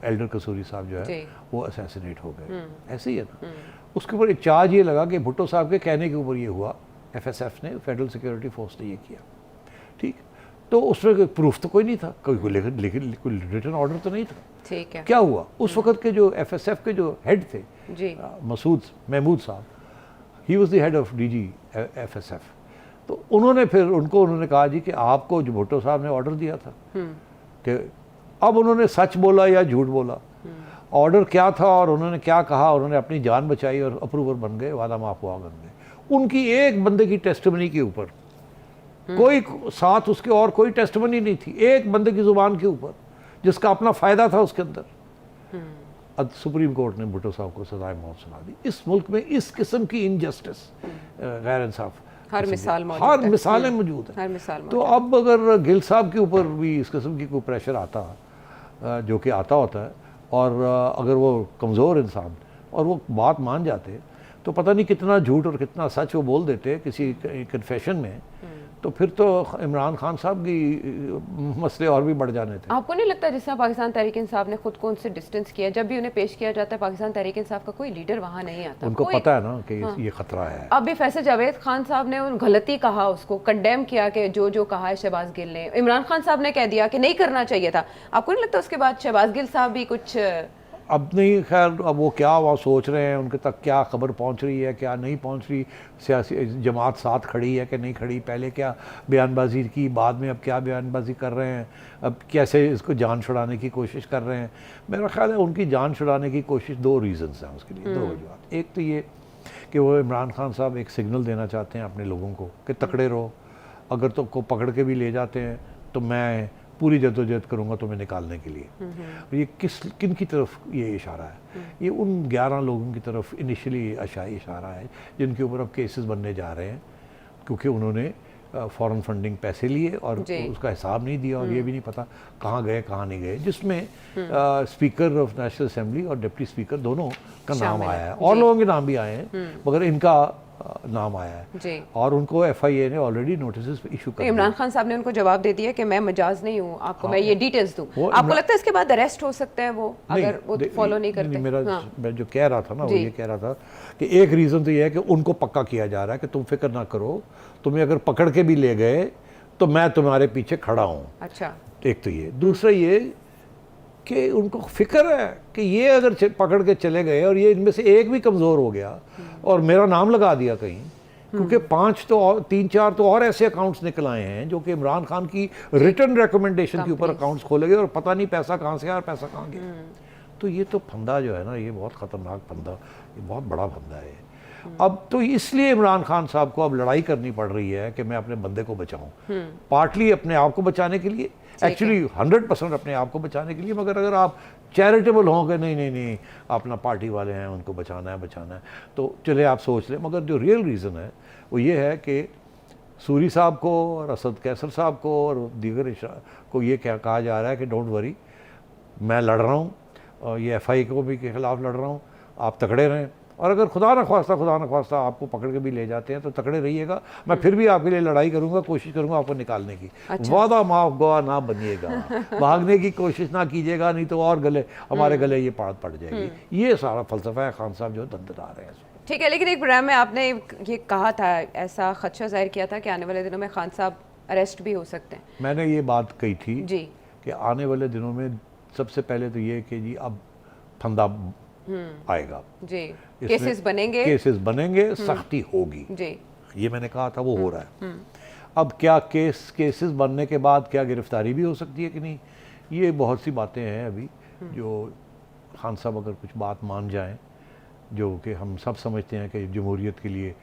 एल्डर कसूरी साहब जो है वो असैसिनेट हो गए। ऐसे ही है ना। उसके ऊपर एक चार्ज ये लगा कि भुट्टो साहब के कहने के ऊपर ये हुआ, FSF ने, फेडरल सिक्योरिटी फोर्स ने ये किया। ठीक, तो उसमें कोई प्रूफ तो कोई नहीं था, कोई रिटन ऑर्डर तो नहीं था। ठीक है। क्या हुआ उस वक्त के जो FSF के जो हेड थे जी, महमूद साहब, he was the head of DG FSF। तो उन्होंने कहा जी कि आपको जो भुट्टो साहब ने ऑर्डर दिया था कि, अब उन्होंने सच बोला या झूठ बोला, ऑर्डर क्या था और उन्होंने क्या कहा, उन्होंने अपनी जान बचाई और अप्रूवर बन गए, वादा माफ हुआ बन गए। उनकी एक बंदे की टेस्टिमनी के ऊपर, कोई साथ उसके और कोई टेस्टिमनी नहीं थी, एक बंदे की जुबान के ऊपर जिसका अपना फ़ायदा था उसके अंदर। अब सुप्रीम कोर्ट ने भुट्टो साहब को सजाए मौत सुना दी। इस मुल्क में इस किस्म की इनजस्टिस, गैर इंसाफ, हर मिसालें मौजूद है। तो अब अगर गिल साहब के ऊपर भी इस किस्म की कोई प्रेशर आता, जो कि आता होता है, और अगर वो कमज़ोर इंसान और वो बात मान जाते तो पता नहीं कितना झूठ और कितना सच वो बोल देते किसी कन्फेशन में, तो फिर तो इमरान खान साहब की मसले और भी बढ़ जाने थे। आपको नहीं लगता जिस तरह पाकिस्तान तहरीक इंसाफ ने खुद को उनसे डिस्टेंस किया, जब भी उन्हें पेश किया जाता है पाकिस्तान तहरीक इंसाफ का कोई लीडर वहाँ नहीं आता, उनको पता है ना कि ये खतरा है। अब भी फैसल जावेद खान साहब ने उन गलती कहा, उसको कंडेम किया कि जो कहा है शहबाज गिल ने, इमरान खान साहब ने कह दिया कि नहीं करना चाहिए था। आपको नहीं लगता उसके बाद शहबाज गिल साहब भी कुछ अब नहीं, खैर अब वो क्या वहाँ सोच रहे हैं, उनके तक क्या खबर पहुँच रही है, क्या नहीं पहुँच रही, सियासी जमात साथ खड़ी है कि नहीं खड़ी, पहले क्या बयानबाजी की, बाद में अब क्या बयानबाजी कर रहे हैं, अब कैसे इसको जान छुड़ाने की कोशिश कर रहे हैं। मेरा ख्याल है उनकी जान छुड़ाने की कोशिश 2 रीज़न्स हैं उसके लिए, 2 वजूहत। एक तो ये कि वो इमरान खान साहब एक सिग्नल देना चाहते हैं अपने लोगों को कि तकड़े रहो, अगर तो को पकड़ के भी ले जाते हैं तो मैं पूरी जद्दोजहद करूँगा तुम्हें निकालने के लिए। ये किन की तरफ ये इशारा है? ये उन 11 लोगों की तरफ इनिशियली इशारा है जिनके ऊपर अब केसेस बनने जा रहे हैं, क्योंकि उन्होंने फॉरेन फंडिंग पैसे लिए और जी। उसका हिसाब नहीं दिया और ये भी नहीं पता कहाँ गए कहाँ नहीं गए, जिसमें स्पीकर ऑफ नेशनल असेंबली और डिप्टी स्पीकर दोनों का नाम शामिल आया है। है और जी। लोगों के नाम भी आए हैं मगर इनका नाम आया है जी। और उनको FIA ने ऑलरेडी नोटिस इशू तो कर इमरान खान साहब ने उनको जवाब दे दिया कि मैं मजाज नहीं हूँ, आपको मैं ये डिटेल्स दूँ। वो आपको लगता है इसके बाद अरेस्ट हो सकते हैं वो, अगर वो फॉलो नहीं करते? मेरा हाँ। मैं जो कह रहा था ना वो जी। ये कह रहा था कि एक रीज़न तो ये है कि उनको पक्का किया जा रहा है कि तुम फिक्र ना करो, तुम्हें अगर पकड़ के भी ले गए तो मैं तुम्हारे पीछे खड़ा हूँ। अच्छा। एक तो ये, दूसरा ये कि उनको फिक्र है कि ये अगर पकड़ के चले गए और ये इनमें से एक भी कमज़ोर हो गया और मेरा नाम लगा दिया कहीं, क्योंकि 5 तो और 3-4 तो और ऐसे अकाउंट्स निकल आए हैं जो कि इमरान खान की रिटर्न रिकमेंडेशन के ऊपर अकाउंट्स खोले गए और पता नहीं पैसा कहाँ से आया और पैसा कहाँ गया। तो ये तो फंदा जो है ना, ये बहुत ख़तरनाक फंदा, ये बहुत बड़ा फंदा है। अब तो इसलिए इमरान खान साहब को अब लड़ाई करनी पड़ रही है कि मैं अपने बंदे को बचाऊं, पार्टली अपने आप को बचाने के लिए, एक्चुअली 100% अपने आप को बचाने के लिए, मगर अगर आप चैरिटेबल होंगे नहीं नहीं नहीं अपना पार्टी वाले हैं उनको बचाना है तो चले आप सोच लें, मगर जो रियल रीज़न है वो ये है कि सूरी साहब को और असद कैसर साहब को और दीगर को ये क्या कहा जा रहा है कि डोंट वरी, मैं लड़ रहा हूँ और ये FIA को भी के खिलाफ लड़ रहा हूँ, आप तकड़े रहें और अगर खुदा न ख्वास्ता आपको पकड़ के भी ले जाते हैं तो तकड़े रहिएगा, मैं फिर भी आपके लिए लड़ाई करूंगा, कोशिश करूंगा आपको निकालने की। अच्छा। वादा माफ गवा ना बनिएगा, भागने की कोशिश ना कीजिएगा, नहीं तो और गले हमारे गले ये पड़ जाएगी। ये सारा फलसफा है खान साहब जो दंददार है। ठीक है, लेकिन एक प्रोग्राम में आपने ये कहा था, ऐसा खदशा जाहिर किया था कि आने वाले दिनों में खान साहब अरेस्ट भी हो सकते हैं। मैंने ये बात कही थी जी कि आने वाले दिनों में सबसे पहले तो ये कि जी अब फंदा आएगा जी, केसेस बनेंगे, सख्ती होगी जी, ये मैंने कहा था, वो हो रहा है। अब क्या केसेस बनने के बाद क्या गिरफ्तारी भी हो सकती है कि नहीं, ये बहुत सी बातें हैं अभी जो खान साहब अगर कुछ बात मान जाएं, जो कि हम सब समझते हैं कि जमहूरियत के लिए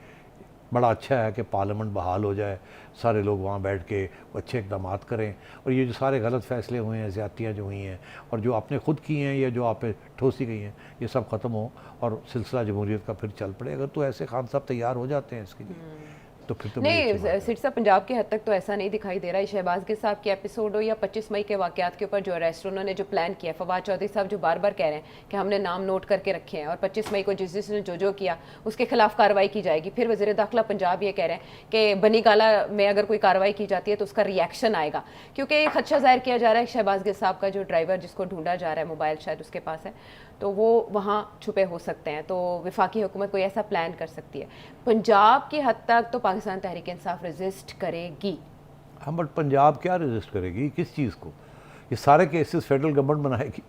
बड़ा अच्छा है कि पार्लियामेंट बहाल हो जाए, सारे लोग वहाँ बैठ के अच्छे इकदाम करें और ये जो सारे गलत फैसले हुए हैं, ज़्यादतियाँ जो हुई हैं और जो आपने खुद की हैं या जो आप पे ठोसी गई हैं, ये सब ख़त्म हो और सिलसिला जमहूरियत का फिर चल पड़े। अगर तो ऐसे खान साहब तैयार हो जाते हैं इसके लिए तो फिर तो नहीं, सिरसा पंजाब की हद तक तो ऐसा नहीं दिखाई दे रहा है। शहबाज गिल साहब के एपिसोड हो या 25 मई के वाक़यात के ऊपर जो अरेस्ट उन्होंने जो प्लान किया, फवाद चौधरी साहब जो बार बार कह रहे हैं कि हमने नाम नोट करके रखे हैं और 25 मई को जिसने जो किया उसके खिलाफ कार्रवाई की जाएगी। फिर वज़ीर दाखिला पंजाब ये कह रहे हैं कि बनी गाला में अगर कोई कार्रवाई की जाती है तो उसका रिएक्शन आएगा, क्योंकि एक खदशा जाहिर किया जा रहा है शहबाज गिल साहब का जो ड्राइवर जिसको ढूंढा जा रहा है, मोबाइल शायद उसके पास है, तो वो वहाँ छुपे हो सकते हैं। तो वफाकी हुकूमत कोई ऐसा प्लान कर सकती है। पंजाब की हद तक तो पाकिस्तान तहरीक इंसाफ रेजिस्ट करेगी। हाँ, बट पंजाब क्या रेजिस्ट करेगी, किस चीज़ को? ये सारे केसेस फेडरल गवर्नमेंट बनाएगी,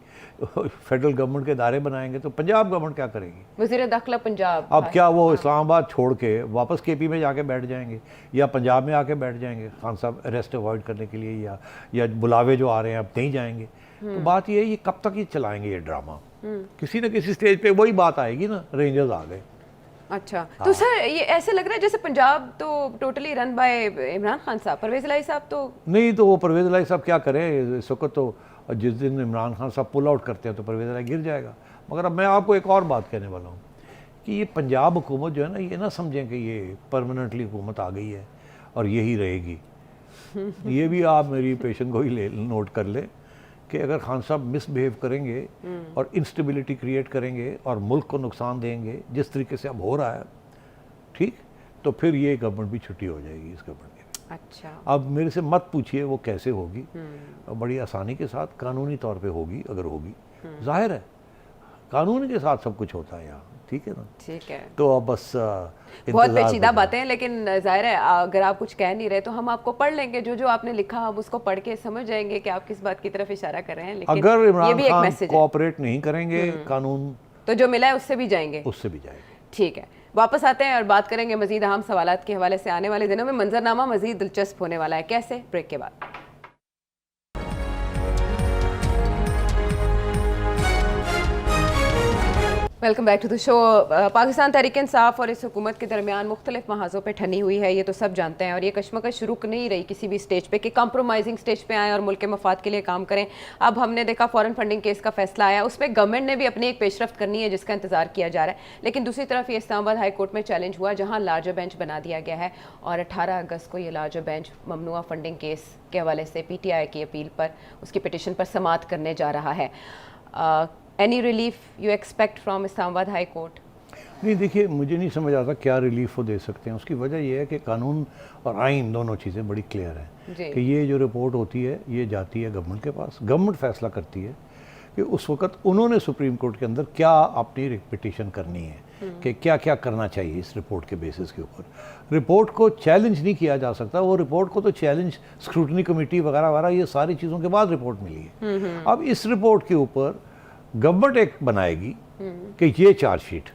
फेडरल गवर्नमेंट के इदारे बनाएंगे तो पंजाब गवर्नमेंट क्या करेगी? वज़ीर दाखिला पंजाब अब क्या वो इस्लामाबाद छोड़ के वापस KP में जाके बैठ जाएंगे या पंजाब में आके बैठ जाएंगे खान साहब अरेस्ट अवॉइड करने के लिए, या बुलावे जो आ रहे हैं अब नहीं जाएंगे? तो बात ये है, ये कब तक ये चलाएंगे ये ड्रामा? किसी न किसी स्टेज पे वही बात आएगी ना, रेंजर्स आ गए। अच्छा, तो सर ये ऐसे लग रहा है जैसे पंजाब तो totally run by Imran Khan साहब, परवेज़ इलाही साहब तो नहीं, तो वो परवेज़ इलाही साहब क्या करें इस वक्त? तो जिस दिन इमरान खान साहब पुल आउट करते हैं तो परवेज़ इलाही गिर जाएगा। मगर अब मैं आपको एक और बात कहने वाला हूँ कि ये पंजाब हुकूमत जो है ना, ये ना समझें कि ये परमानेंटली हुकूमत आ गई है और यही रहेगी। ये भी आप मेरी पेशेंट को ही नोट कर ले कि अगर खान साहब मिसबिहेव करेंगे और इंस्टेबिलिटी क्रिएट करेंगे और मुल्क को नुकसान देंगे जिस तरीके से अब हो रहा है, ठीक, तो फिर ये गवर्नमेंट भी छुट्टी हो जाएगी इस गवर्नमेंट की। अच्छा, अब मेरे से मत पूछिए वो कैसे होगी, बड़ी आसानी के साथ कानूनी तौर पे होगी, अगर होगी। जाहिर है कानून के साथ सब कुछ होता है यहाँ, ठीक है ना? ठीक है, तो अब बस बहुत पेचीदा बातें हैं, लेकिन जाहिर है अगर आप कुछ कह नहीं रहे तो हम आपको पढ़ लेंगे, जो आपने लिखा हम उसको पढ़ के समझ जाएंगे कि आप किस बात की तरफ इशारा कर रहे हैं। लेकिन अगर ये इमरान भी एक खान मैसेज है, कोऑपरेट नहीं करेंगे कानून तो जो मिला है उससे भी जाएंगे, उससे भी जाएंगे। ठीक है, वापस आते हैं और बात करेंगे मजीद अहम सवालात के हवाले से। आने वाले दिनों में मंजरनामा मजीद दिलचस्प होने वाला है। कैसे? ब्रेक के बाद। Welcome back to the show. Pakistan Tehreek Insaf और इस हुकूमत के दरमियान मुख्तलिफ महाजों पे ठनी हुई है, ये तो सब जानते हैं, और ये कशमकश रुक नहीं रही किसी भी स्टेज पे कि कंप्रोमाइजिंग स्टेज पे आए और मुल्क के मफाद के लिए काम करें। अब हमने देखा फॉरेन फंडिंग केस का फैसला आया, उसमें गवर्नमेंट ने भी अपनी एक पेशरफ्त करनी है जिसका इंतजार किया जा रहा है, लेकिन दूसरी तरफ ये इस्लामाबाद हाई कोर्ट में चैलेंज हुआ जहाँ लार्जर बेंच बना दिया गया है और 18 अगस्त को ये लार्जर बेंच ममनुआ फंडिंग केस के हवाले से PTI की अपील पर, उसकी पिटिशन पर समाअत करने जा रहा है। Any relief you expect from Islamabad high court? नहीं, देखिए, मुझे नहीं समझ आता क्या रिलीफ वो दे सकते हैं। उसकी वजह यह है कि कानून और आइन दोनों चीज़ें बड़ी क्लियर हैं कि ये जो रिपोर्ट होती है ये जाती है गवर्नमेंट के पास, गवर्नमेंट फैसला करती है कि उस वक्त उन्होंने सुप्रीम कोर्ट के अंदर क्या अपनी पिटिशन करनी है कि क्या क्या करना चाहिए इस रिपोर्ट के बेसिस के ऊपर। रिपोर्ट को चैलेंज नहीं किया जा सकता, वो रिपोर्ट को तो चैलेंज स्क्रूटनी कमेटी वगैरह वगैरह ये सारी चीज़ों के बाद रिपोर्ट मिली है। अब इस रिपोर्ट के ऊपर गवर्नमेंट एक बनाएगी कि ये चार्जशीट,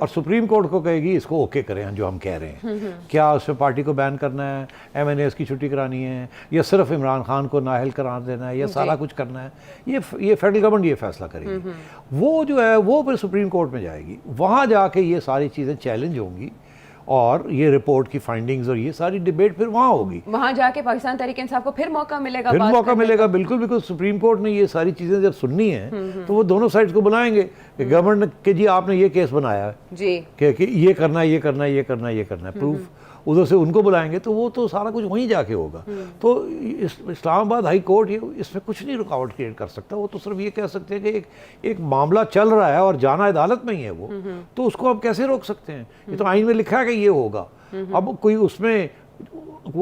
और सुप्रीम कोर्ट को कहेगी इसको ओके करें जो हम कह रहे हैं। क्या उसमें पार्टी को बैन करना है, MNAs की छुट्टी करानी है, या सिर्फ इमरान खान को नाअहल करार देना है, या सारा कुछ करना है, ये फेडरल गवर्नमेंट ये फैसला करेगी। वो जो है वो फिर सुप्रीम कोर्ट में जाएगी, वहाँ जाके ये सारी चीज़ें चैलेंज होंगी और ये रिपोर्ट की फाइंडिंग्स और ये सारी डिबेट फिर वहाँ होगी। वहाँ जाके पाकिस्तान तहरीक इंसाफ को फिर मौका मिलेगा, बिल्कुल, बिल्कुल। सुप्रीम कोर्ट ने ये सारी चीज़ें जब सुननी है तो वो दोनों साइड्स को बुलाएंगे कि गवर्नमेंट के जी आपने ये केस बनाया है जी कि ये करना है, ये करना है, ये करना है, ये करना है, प्रूफ उधर से उनको बुलाएंगे, तो वो तो सारा कुछ वहीं जाके होगा। तो इस्लामाबाद हाई कोर्ट ये इसमें कुछ नहीं रुकावट क्रिएट कर सकता। वो तो सिर्फ ये कह सकते हैं कि एक मामला चल रहा है और जाना अदालत में ही है वो, तो उसको आप कैसे रोक सकते हैं? ये तो आइन में लिखा है कि ये होगा। अब कोई उसमें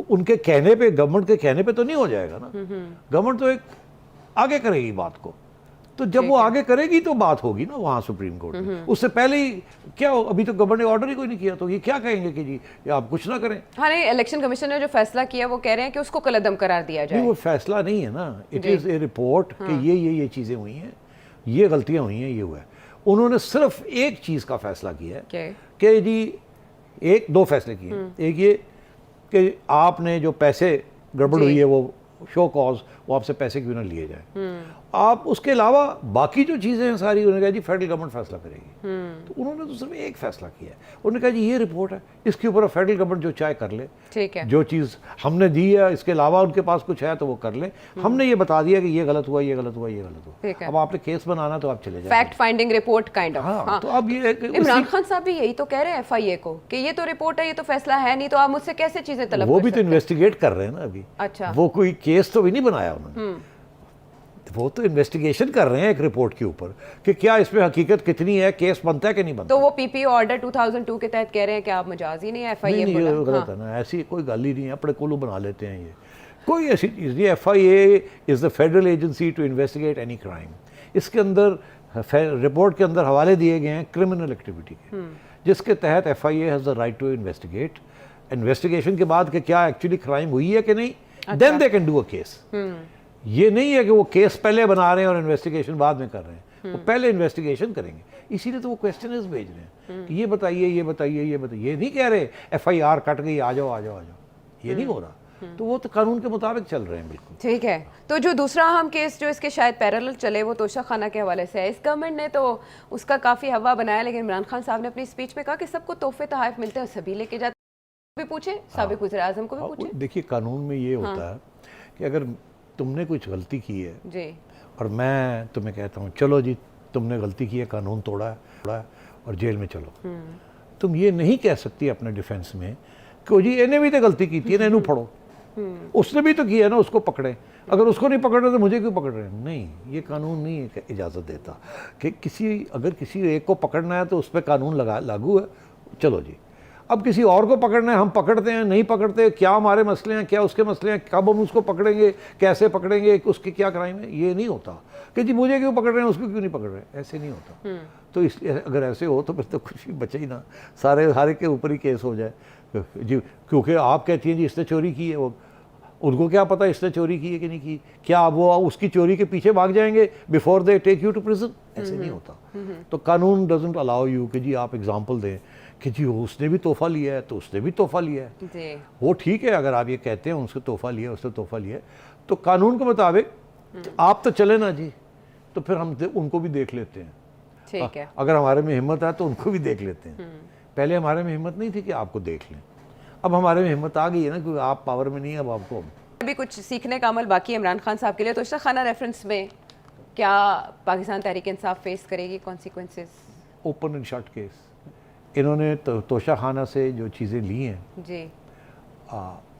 उनके कहने पे, गवर्नमेंट के कहने पे तो नहीं हो जाएगा ना। गवर्नमेंट तो एक आगे करेगी बात को, तो जब वो आगे करेगी तो बात होगी ना वहाँ सुप्रीम कोर्ट में। उससे पहले ही क्या, अभी तो गवर्नमेंट ने ऑर्डर ही कोई नहीं किया, तो ये क्या कहेंगे कि जी आप कुछ ना करें। हाँ, नहीं, इलेक्शन कमीशन ने जो फैसला किया वो कह रहे हैं कि उसको कलअदम करार दिया जाए। नहीं, वो फैसला नहीं है ना, इट इज़ ए रिपोर्ट कि ये चीज़ें हुई हैं, ये गलतियाँ हुई हैं, ये हुआ है। उन्होंने सिर्फ एक चीज़ का फैसला किया है कि जी दो फैसले किए। एक ये कि आपने जो पैसे गड़बड़ हुई है वो शो कॉज, वो आपसे पैसे क्यों ना लिए जाए। आप उसके अलावा बाकी जो चीज़ें हैं सारी उन्होंने कहा जी फेडरल गवर्नमेंट फैसला करेगी। तो उन्होंने तो सिर्फ एक फैसला किया है, उन्होंने कहा जी ये रिपोर्ट है, इसके ऊपर फेडरल गवर्नमेंट जो चाहे कर ले, ठीक है, जो चीज़ हमने दी है इसके अलावा उनके पास कुछ है तो वो कर ले। हमने ये बता दिया कि ये गलत हुआ, ये गलत हुआ, ये गलत हुआ। अब आपने केस बनाना तो आप चले जाए, fact finding report kind of. हाँ, तो अब ये इमरान खान साहब भी यही तो कह रहे हैं FIA को कि ये तो रिपोर्ट है, ये तो फैसला है नहीं, तो आप मुझसे कैसे चीजें तलब वो भी तो इन्वेस्टिगेट कर रहे हैं ना अभी। अच्छा, वो कोई केस तो भी नहीं बनाया उन्होंने, वो तो इन्वेस्टिगेशन कर रहे हैं एक रिपोर्ट के ऊपर कि क्या इसमें हकीकत कितनी है, केस बनता है कि नहीं बनता। तो वो PPO ऑर्डर 2002 के तहत कह रहे हैं कि आप मजाजी नहीं है FIA नहीं, ये गलत है ना, ऐसी कोई गल ही नहीं है, अपने कोलू बना लेते हैं ये, कोई ऐसी चीज़ नहीं। FIA is the federal agency to investigate any crime. इसके अंदर रिपोर्ट के अंदर हवाले दिए गए हैं क्रिमिनल एक्टिविटी के, जिसके तहत FIA has the right to investigate. Investigation के बाद कि क्या एक्चुअली क्राइम हुई है कि नहीं, then they can do a case. ये नहीं है कि वो केस पहले बना रहे हैं और इन्वेस्टिगेशन बाद में कर रहे हैं, वो पहले इन्वेस्टिगेशन करेंगे। इसीलिए तो वो क्वेश्चनर्स भेज रहे हैं कि ये बताइए, ये बताइए, ये बताइए। ये नहीं कह रहे FIR कट गई, आ जाओ आ जाओ आ जाओ, ये नहीं हो रहा। तो वो तो कानून के मुताबिक चल रहे हैं बिल्कुल। ठीक है। तो जो दूसरा अहम केस जो इसके शायद पैरेलल चले वो तोशा खाना के हवाले से है। इस गवर्नमेंट ने तो उसका काफ़ी हवा बनाया, लेकिन इमरान खान साहब ने अपनी स्पीच में कहा कि सबको तोहफे तोहफ मिलते हैं, सभी लेके जाते भी पूछे, साबिक वज़ीर आज़म को भी पूछे। देखिए, कानून में ये होता है कि अगर तुमने कुछ गलती की है जी, और मैं तुम्हें कहता हूँ चलो जी तुमने गलती की है, कानून तोड़ा है और जेल में चलो, तुम ये नहीं कह सकती अपने डिफेंस में कि जी इन्हें भी तो गलती की थी, इन्हें पढ़ो, उसने भी तो किया ना, उसको पकड़े। अगर उसको नहीं पकड़ रहे तो मुझे क्यों पकड़ रहे हैं? नहीं, ये कानून नहीं इजाज़त देता कि अगर किसी एक को पकड़ना है तो उस पर कानून लागू है, चलो जी। अब किसी और को पकड़ना है, हम पकड़ते हैं, नहीं पकड़ते, क्या हमारे मसले हैं, क्या उसके मसले हैं, कब हम उसको पकड़ेंगे, कैसे पकड़ेंगे, उसके क्या क्राइम है, ये नहीं होता कि जी मुझे क्यों पकड़ रहे हैं, उसको क्यों नहीं पकड़ रहे हैं, ऐसे नहीं होता। तो इसलिए अगर ऐसे हो तो फिर तो कुछ भी बचे ही ना, सारे के ऊपर ही केस हो जाए जी। क्योंकि आप कहती हैं जी इसने चोरी की है, वो उनको क्या पता इसने चोरी की है कि नहीं की, क्या वो उसकी चोरी के पीछे भाग जाएंगे before they take you to prison? ऐसे नहीं होता। तो कानून डजंट अलाउ यू कि जी आप एग्जांपल दें कि जी उसने भी तोहफा लिया है तो उसने भी तोहफा लिया है। वो ठीक है, अगर आप ये कहते हैं उसने तोहफा लिया, उसने तोहफा लिया है, तो कानून के मुताबिक आप तो चले ना जी, तो फिर हम उनको भी देख लेते हैं। ठीक है। अगर हमारे में हिम्मत है तो उनको भी देख लेते हैं। पहले हमारे में हिम्मत नहीं थी कि आपको देख लें, अब हमारे में हिम्मत आ गई है ना, क्योंकि आप पावर में नहीं है, अब आपको अभी कुछ सीखने का अमल बाकी है इमरान खान साहब के लिए। तो खाना रेफरेंस में क्या पाकिस्तान तहरीक इंसाफ फेस करेगी consequences? Open and shut case. इन्होंने तोशा खाना से जो चीज़ें ली हैं जी,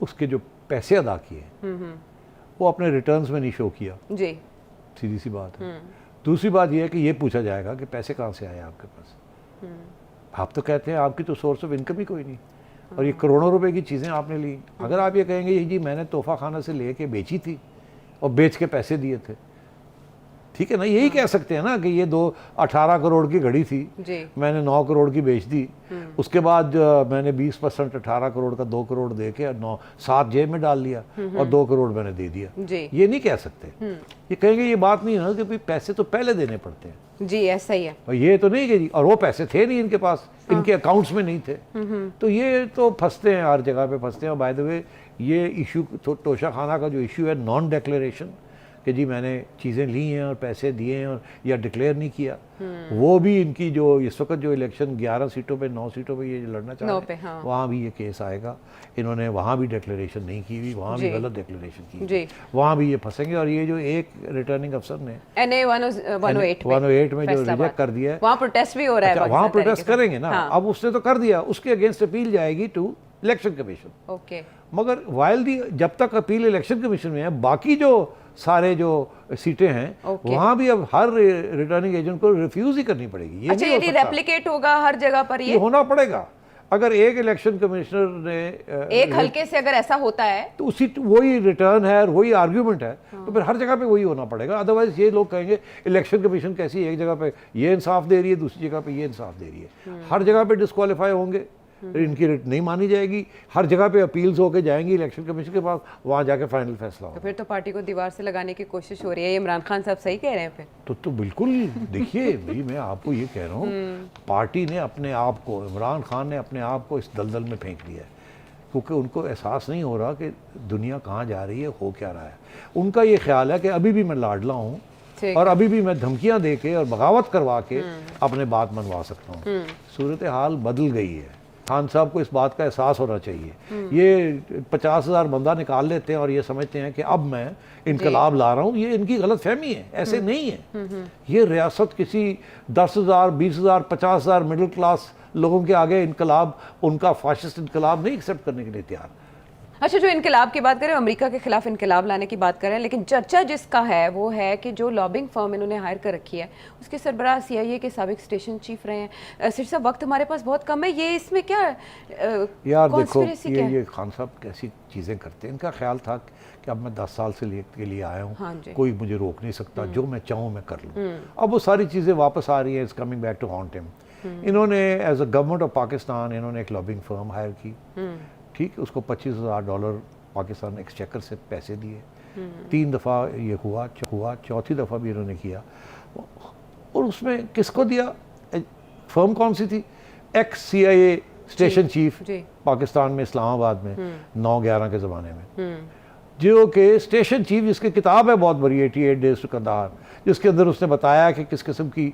उसके जो पैसे अदा किए वो अपने रिटर्न्स में नहीं शो किया, जी, सीधी सी बात है। दूसरी बात यह है कि ये पूछा जाएगा कि पैसे कहाँ से आए आपके पास। आप तो कहते हैं आपकी तो सोर्स ऑफ इनकम ही कोई नहीं, और ये करोड़ों रुपए की चीज़ें आपने ली। अगर आप ये कहेंगे जी मैंने तोहफा खाना से लेके बेची थी और बेच के पैसे दिए थे, ठीक है ना, यही कह सकते हैं ना कि ये 18 करोड़ की घड़ी थी, जी, मैंने 9 करोड़ की बेच दी, उसके बाद मैंने 20% 18 करोड़ का 2 करोड़ दे के 7 जेब में डाल लिया और 2 करोड़ मैंने दे दिया। जी, ये नहीं कह सकते। ये कहेंगे ये बात नहीं है ना कि भाई पैसे तो पहले देने पड़ते हैं। जी, ऐसा ही है। और ये तो नहीं कि जी, और वो पैसे थे नहीं इनके पास, इनके अकाउंट्स में नहीं थे, तो ये तो फंसते हैं, हर जगह पे फंसते हैं। बाय द वे ये इशू तोशा खाना का जो इशू है नॉन डिक्लेरेशन, कि जी मैंने चीज़ें ली हैं और पैसे दिए हैं और या डिक्लेयर नहीं किया, वो भी इनकी जो इस वक्त जो इलेक्शन 11 सीटों पे 9 सीटों पे ये लड़ना चाह रहे हैं, वहाँ भी ये केस आएगा। इन्होंने वहाँ भी डिक्लेरेशन नहीं की हुई, वहाँ भी गलत डिक्लेरेशन की, वहाँ भी ये फंसेंगे। और ये जो एक रिटर्निंग अफसर ने NA 108 में जो रिजेक्ट कर दिया है, वहाँ प्रोटेस्ट भी हो रहा है, वहाँ प्रोटेस्ट करेंगे ना। अब उसने तो कर दिया, उसके अगेंस्ट अपील जाएगी टू इलेक्शन कमीशन। ओके, मगर वाइल दी जब तक अपील इलेक्शन कमीशन में है, बाकी जो सारे जो सीटें हैं वहाँ भी अब हर रिटर्निंग एजेंट को रिफ्यूज ही करनी पड़ेगी। अच्छा, ये रेप्लिकेट होगा हर जगह पर, ये होना पड़ेगा। अगर एक इलेक्शन कमिश्नर ने एक हल्के से अगर ऐसा होता है तो उसी वही रिटर्न है और वही आर्ग्यूमेंट है, तो फिर हर जगह पे वही होना पड़ेगा। अदरवाइज ये लोग कहेंगे इलेक्शन कमीशन कैसी, एक जगह पे ये इंसाफ दे रही है, दूसरी जगह पे ये इंसाफ दे रही है, हर जगह पे डिस्क्वालीफाई होंगे, इनकी रेट नहीं मानी जाएगी, हर जगह पे अपील्स होके जाएंगी इलेक्शन कमीशन के पास, वहाँ जाके फाइनल फैसला होगा। तो फिर तो पार्टी को दीवार से लगाने की कोशिश हो रही है। ये इमरान खान साहब सही कह रहे हैं फिर? तो बिल्कुल देखिए भाई, मैं आपको ये कह रहा हूँ, पार्टी ने अपने आप को, इमरान खान ने अपने आप को इस दलदल में फेंक दिया है, क्योंकि उनको एहसास नहीं हो रहा कि दुनिया कहाँ जा रही है, हो क्या रहा है। उनका ये ख्याल है कि अभी भी मैं लाडला हूँ और अभी भी मैं धमकियाँ दे के और बगावत करवा के अपने बात मनवा सकता हूँ। सूरत हाल बदल गई है। खान साहब को इस बात का एहसास होना चाहिए। ये 50,000 बंदा निकाल लेते हैं और ये समझते हैं कि अब मैं इनकलाब ला रहा हूँ, ये इनकी गलत फहमी है, ऐसे नहीं है। ये रियासत किसी 10,000 20,000 50,000 मिडिल क्लास लोगों के आगे इनकलाब, उनका फाशिस्ट इनकलाब नहीं एक्सेप्ट करने के लिए तैयार। अच्छा, जो इनकलाब की बात करें, अमेरिका के खिलाफ इनकलाब लाने की बात करें, लेकिन चर्चा जिसका है वो है कि जो लॉबिंग फर्म इन्होंने हायर कर रखी है उसके सरबराह CIA के साबिक स्टेशन चीफ रहे हैं। सिर्फ साहब, वक्त हमारे पास बहुत कम है, ये इसमें क्या यार देखो, ये खान साहब कैसी चीज़ें करते हैं। इनका ख्याल था कि अब मैं 10 साल से के लिए आया हूँ, हाँ, कोई मुझे रोक नहीं सकता, जो मैं चाहूँ मैं कर लूँ। अब वो सारी चीज़ें वापस आ रही हैं, it's coming back to haunt him. इन्होंने as a government of Pakistan इन्होंने एक लॉबिंग फर्म हायर की, ठीक, उसको $25,000 पाकिस्तान एक्सचेकर से पैसे दिए। 3 दफ़ा ये हुआ, चौथी दफ़ा भी इन्होंने किया। और उसमें किसको दिया? फर्म कौन सी थी? CIA स्टेशन चीफ पाकिस्तान में, इस्लामाबाद में 9/11 के ज़माने में, जो कि स्टेशन चीफ, जिसकी किताब है बहुत बड़ी 88 डेज टू कंदाहार, जिसके अंदर उसने बताया कि किस किस्म की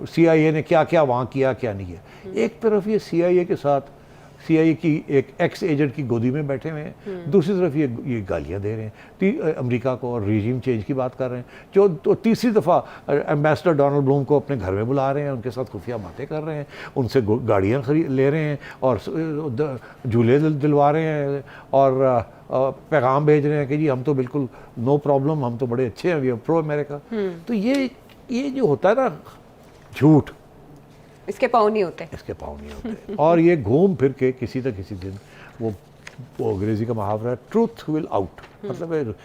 CIA ने क्या क्या वहाँ किया, क्या नहीं किया। एक तरफ ये CIA के साथ CIA की एक एक्स एजेंट की गोदी में बैठे हुए हैं, दूसरी तरफ ये गालियाँ दे रहे हैं अमेरिका को और रिजीम चेंज की बात कर रहे हैं। तो तीसरी दफ़ा एम्बेसडर डोनाल्ड ब्लूम को अपने घर में बुला रहे हैं, उनके साथ खुफिया बातें कर रहे हैं, उनसे गाड़ियाँ ले रहे हैं और झूले दिलवा रहे हैं और पैगाम भेज रहे हैं कि जी हम तो बिल्कुल नो प्रॉब्लम, हम तो बड़े अच्छे हैं, वी आर प्रो अमेरिका। तो ये जो होता है ना झूठ, इसके पाँव नहीं होते, इसके पाँव नहीं होते। और ये घूम फिर के किसी न किसी दिन वो अंग्रेजी का मुहावरा है, ट्रूथ विल आउट, मतलब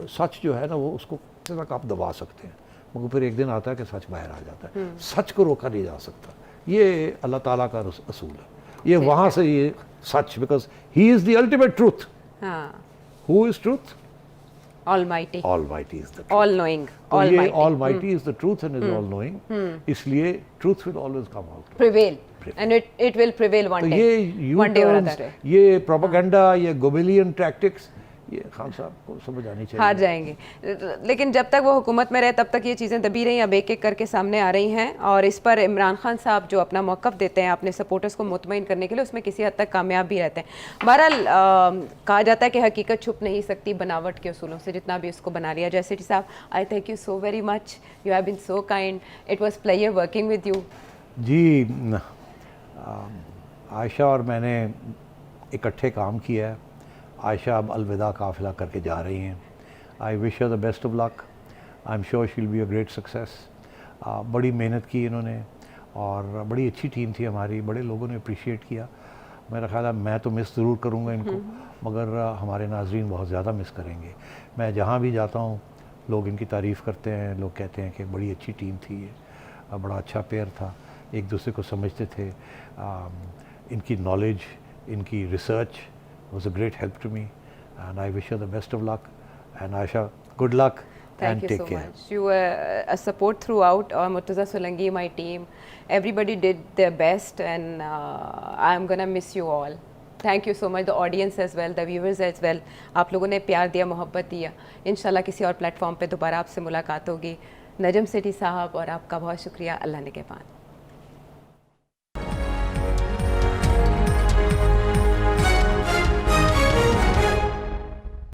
सच जो है ना वो उसको तक आप दबा सकते हैं, मगर फिर एक दिन आता है कि सच बाहर आ जाता है। सच को रोका नहीं जा सकता, ये अल्लाह ताला का असूल है। ये वहाँ से ये सच, because he is the ultimate truth. Who is truth? Almighty. Almighty is the truth. All knowing. तो ये Almighty is the truth and is all knowing. इसलिए truth will always come out. Prevail. And it will prevail one day. तो ये one day or other. ये propaganda, ये Goebbelian tactics, ये खान साहब को समझ आनी चाहिए। हार जाएंगे, लेकिन जब तक वो हुकूमत में रहे तब तक ये चीज़ें दबी रही, अब एक एक करके सामने आ रही हैं, और इस पर इमरान खान साहब जो अपना मौक़िफ़ देते हैं अपने सपोर्टर्स को मुतमईन करने के लिए, उसमें किसी हद तक कामयाब भी रहते हैं। बहरहाल कहा जाता है कि हकीकत छुप नहीं सकती बनावट के उसूलों से, जितना भी उसको बना लिया। जैसे साहब, I thank you so very much, you have been so kind, it was pleasure working with you. जी, आयशा और मैंने इकट्ठे काम किया है। आयशा अब अलविदा काफ़िला करके जा रही हैं। I wish her the best of luck, I am sure she will be a great success. बड़ी मेहनत की इन्होंने और बड़ी अच्छी टीम थी हमारी, बड़े लोगों ने अप्रिशिएट किया। मेरा ख्याल है मैं तो मिस ज़रूर करूँगा इनको, मगर हमारे नाजरीन बहुत ज़्यादा मिस करेंगे। मैं जहाँ भी जाता हूँ लोग इनकी तारीफ़ करते हैं, लोग कहते हैं कि बड़ी अच्छी टीम थी ये, बड़ा अच्छा पेयर था, एक दूसरे को समझते थे। इनकी नॉलेज, इनकी research was a great help to me, and I wish her the best of luck, and Aisha, good luck. Thank you so much. You were a support throughout. Murtaza Solangi, my team, everybody did their best, and I'm gonna miss you all. Thank you so much, the audience as well, the viewers as well. आप लोगों ने प्यार दिया, मोहब्बत दिया। इंशाल्लाह किसी और प्लेटफॉर्म पे दोबारा आपसे मुलाकात होगी। नजम सेठी साहब और आपका बहुत शुक्रिया। अल्लाह ने के पान।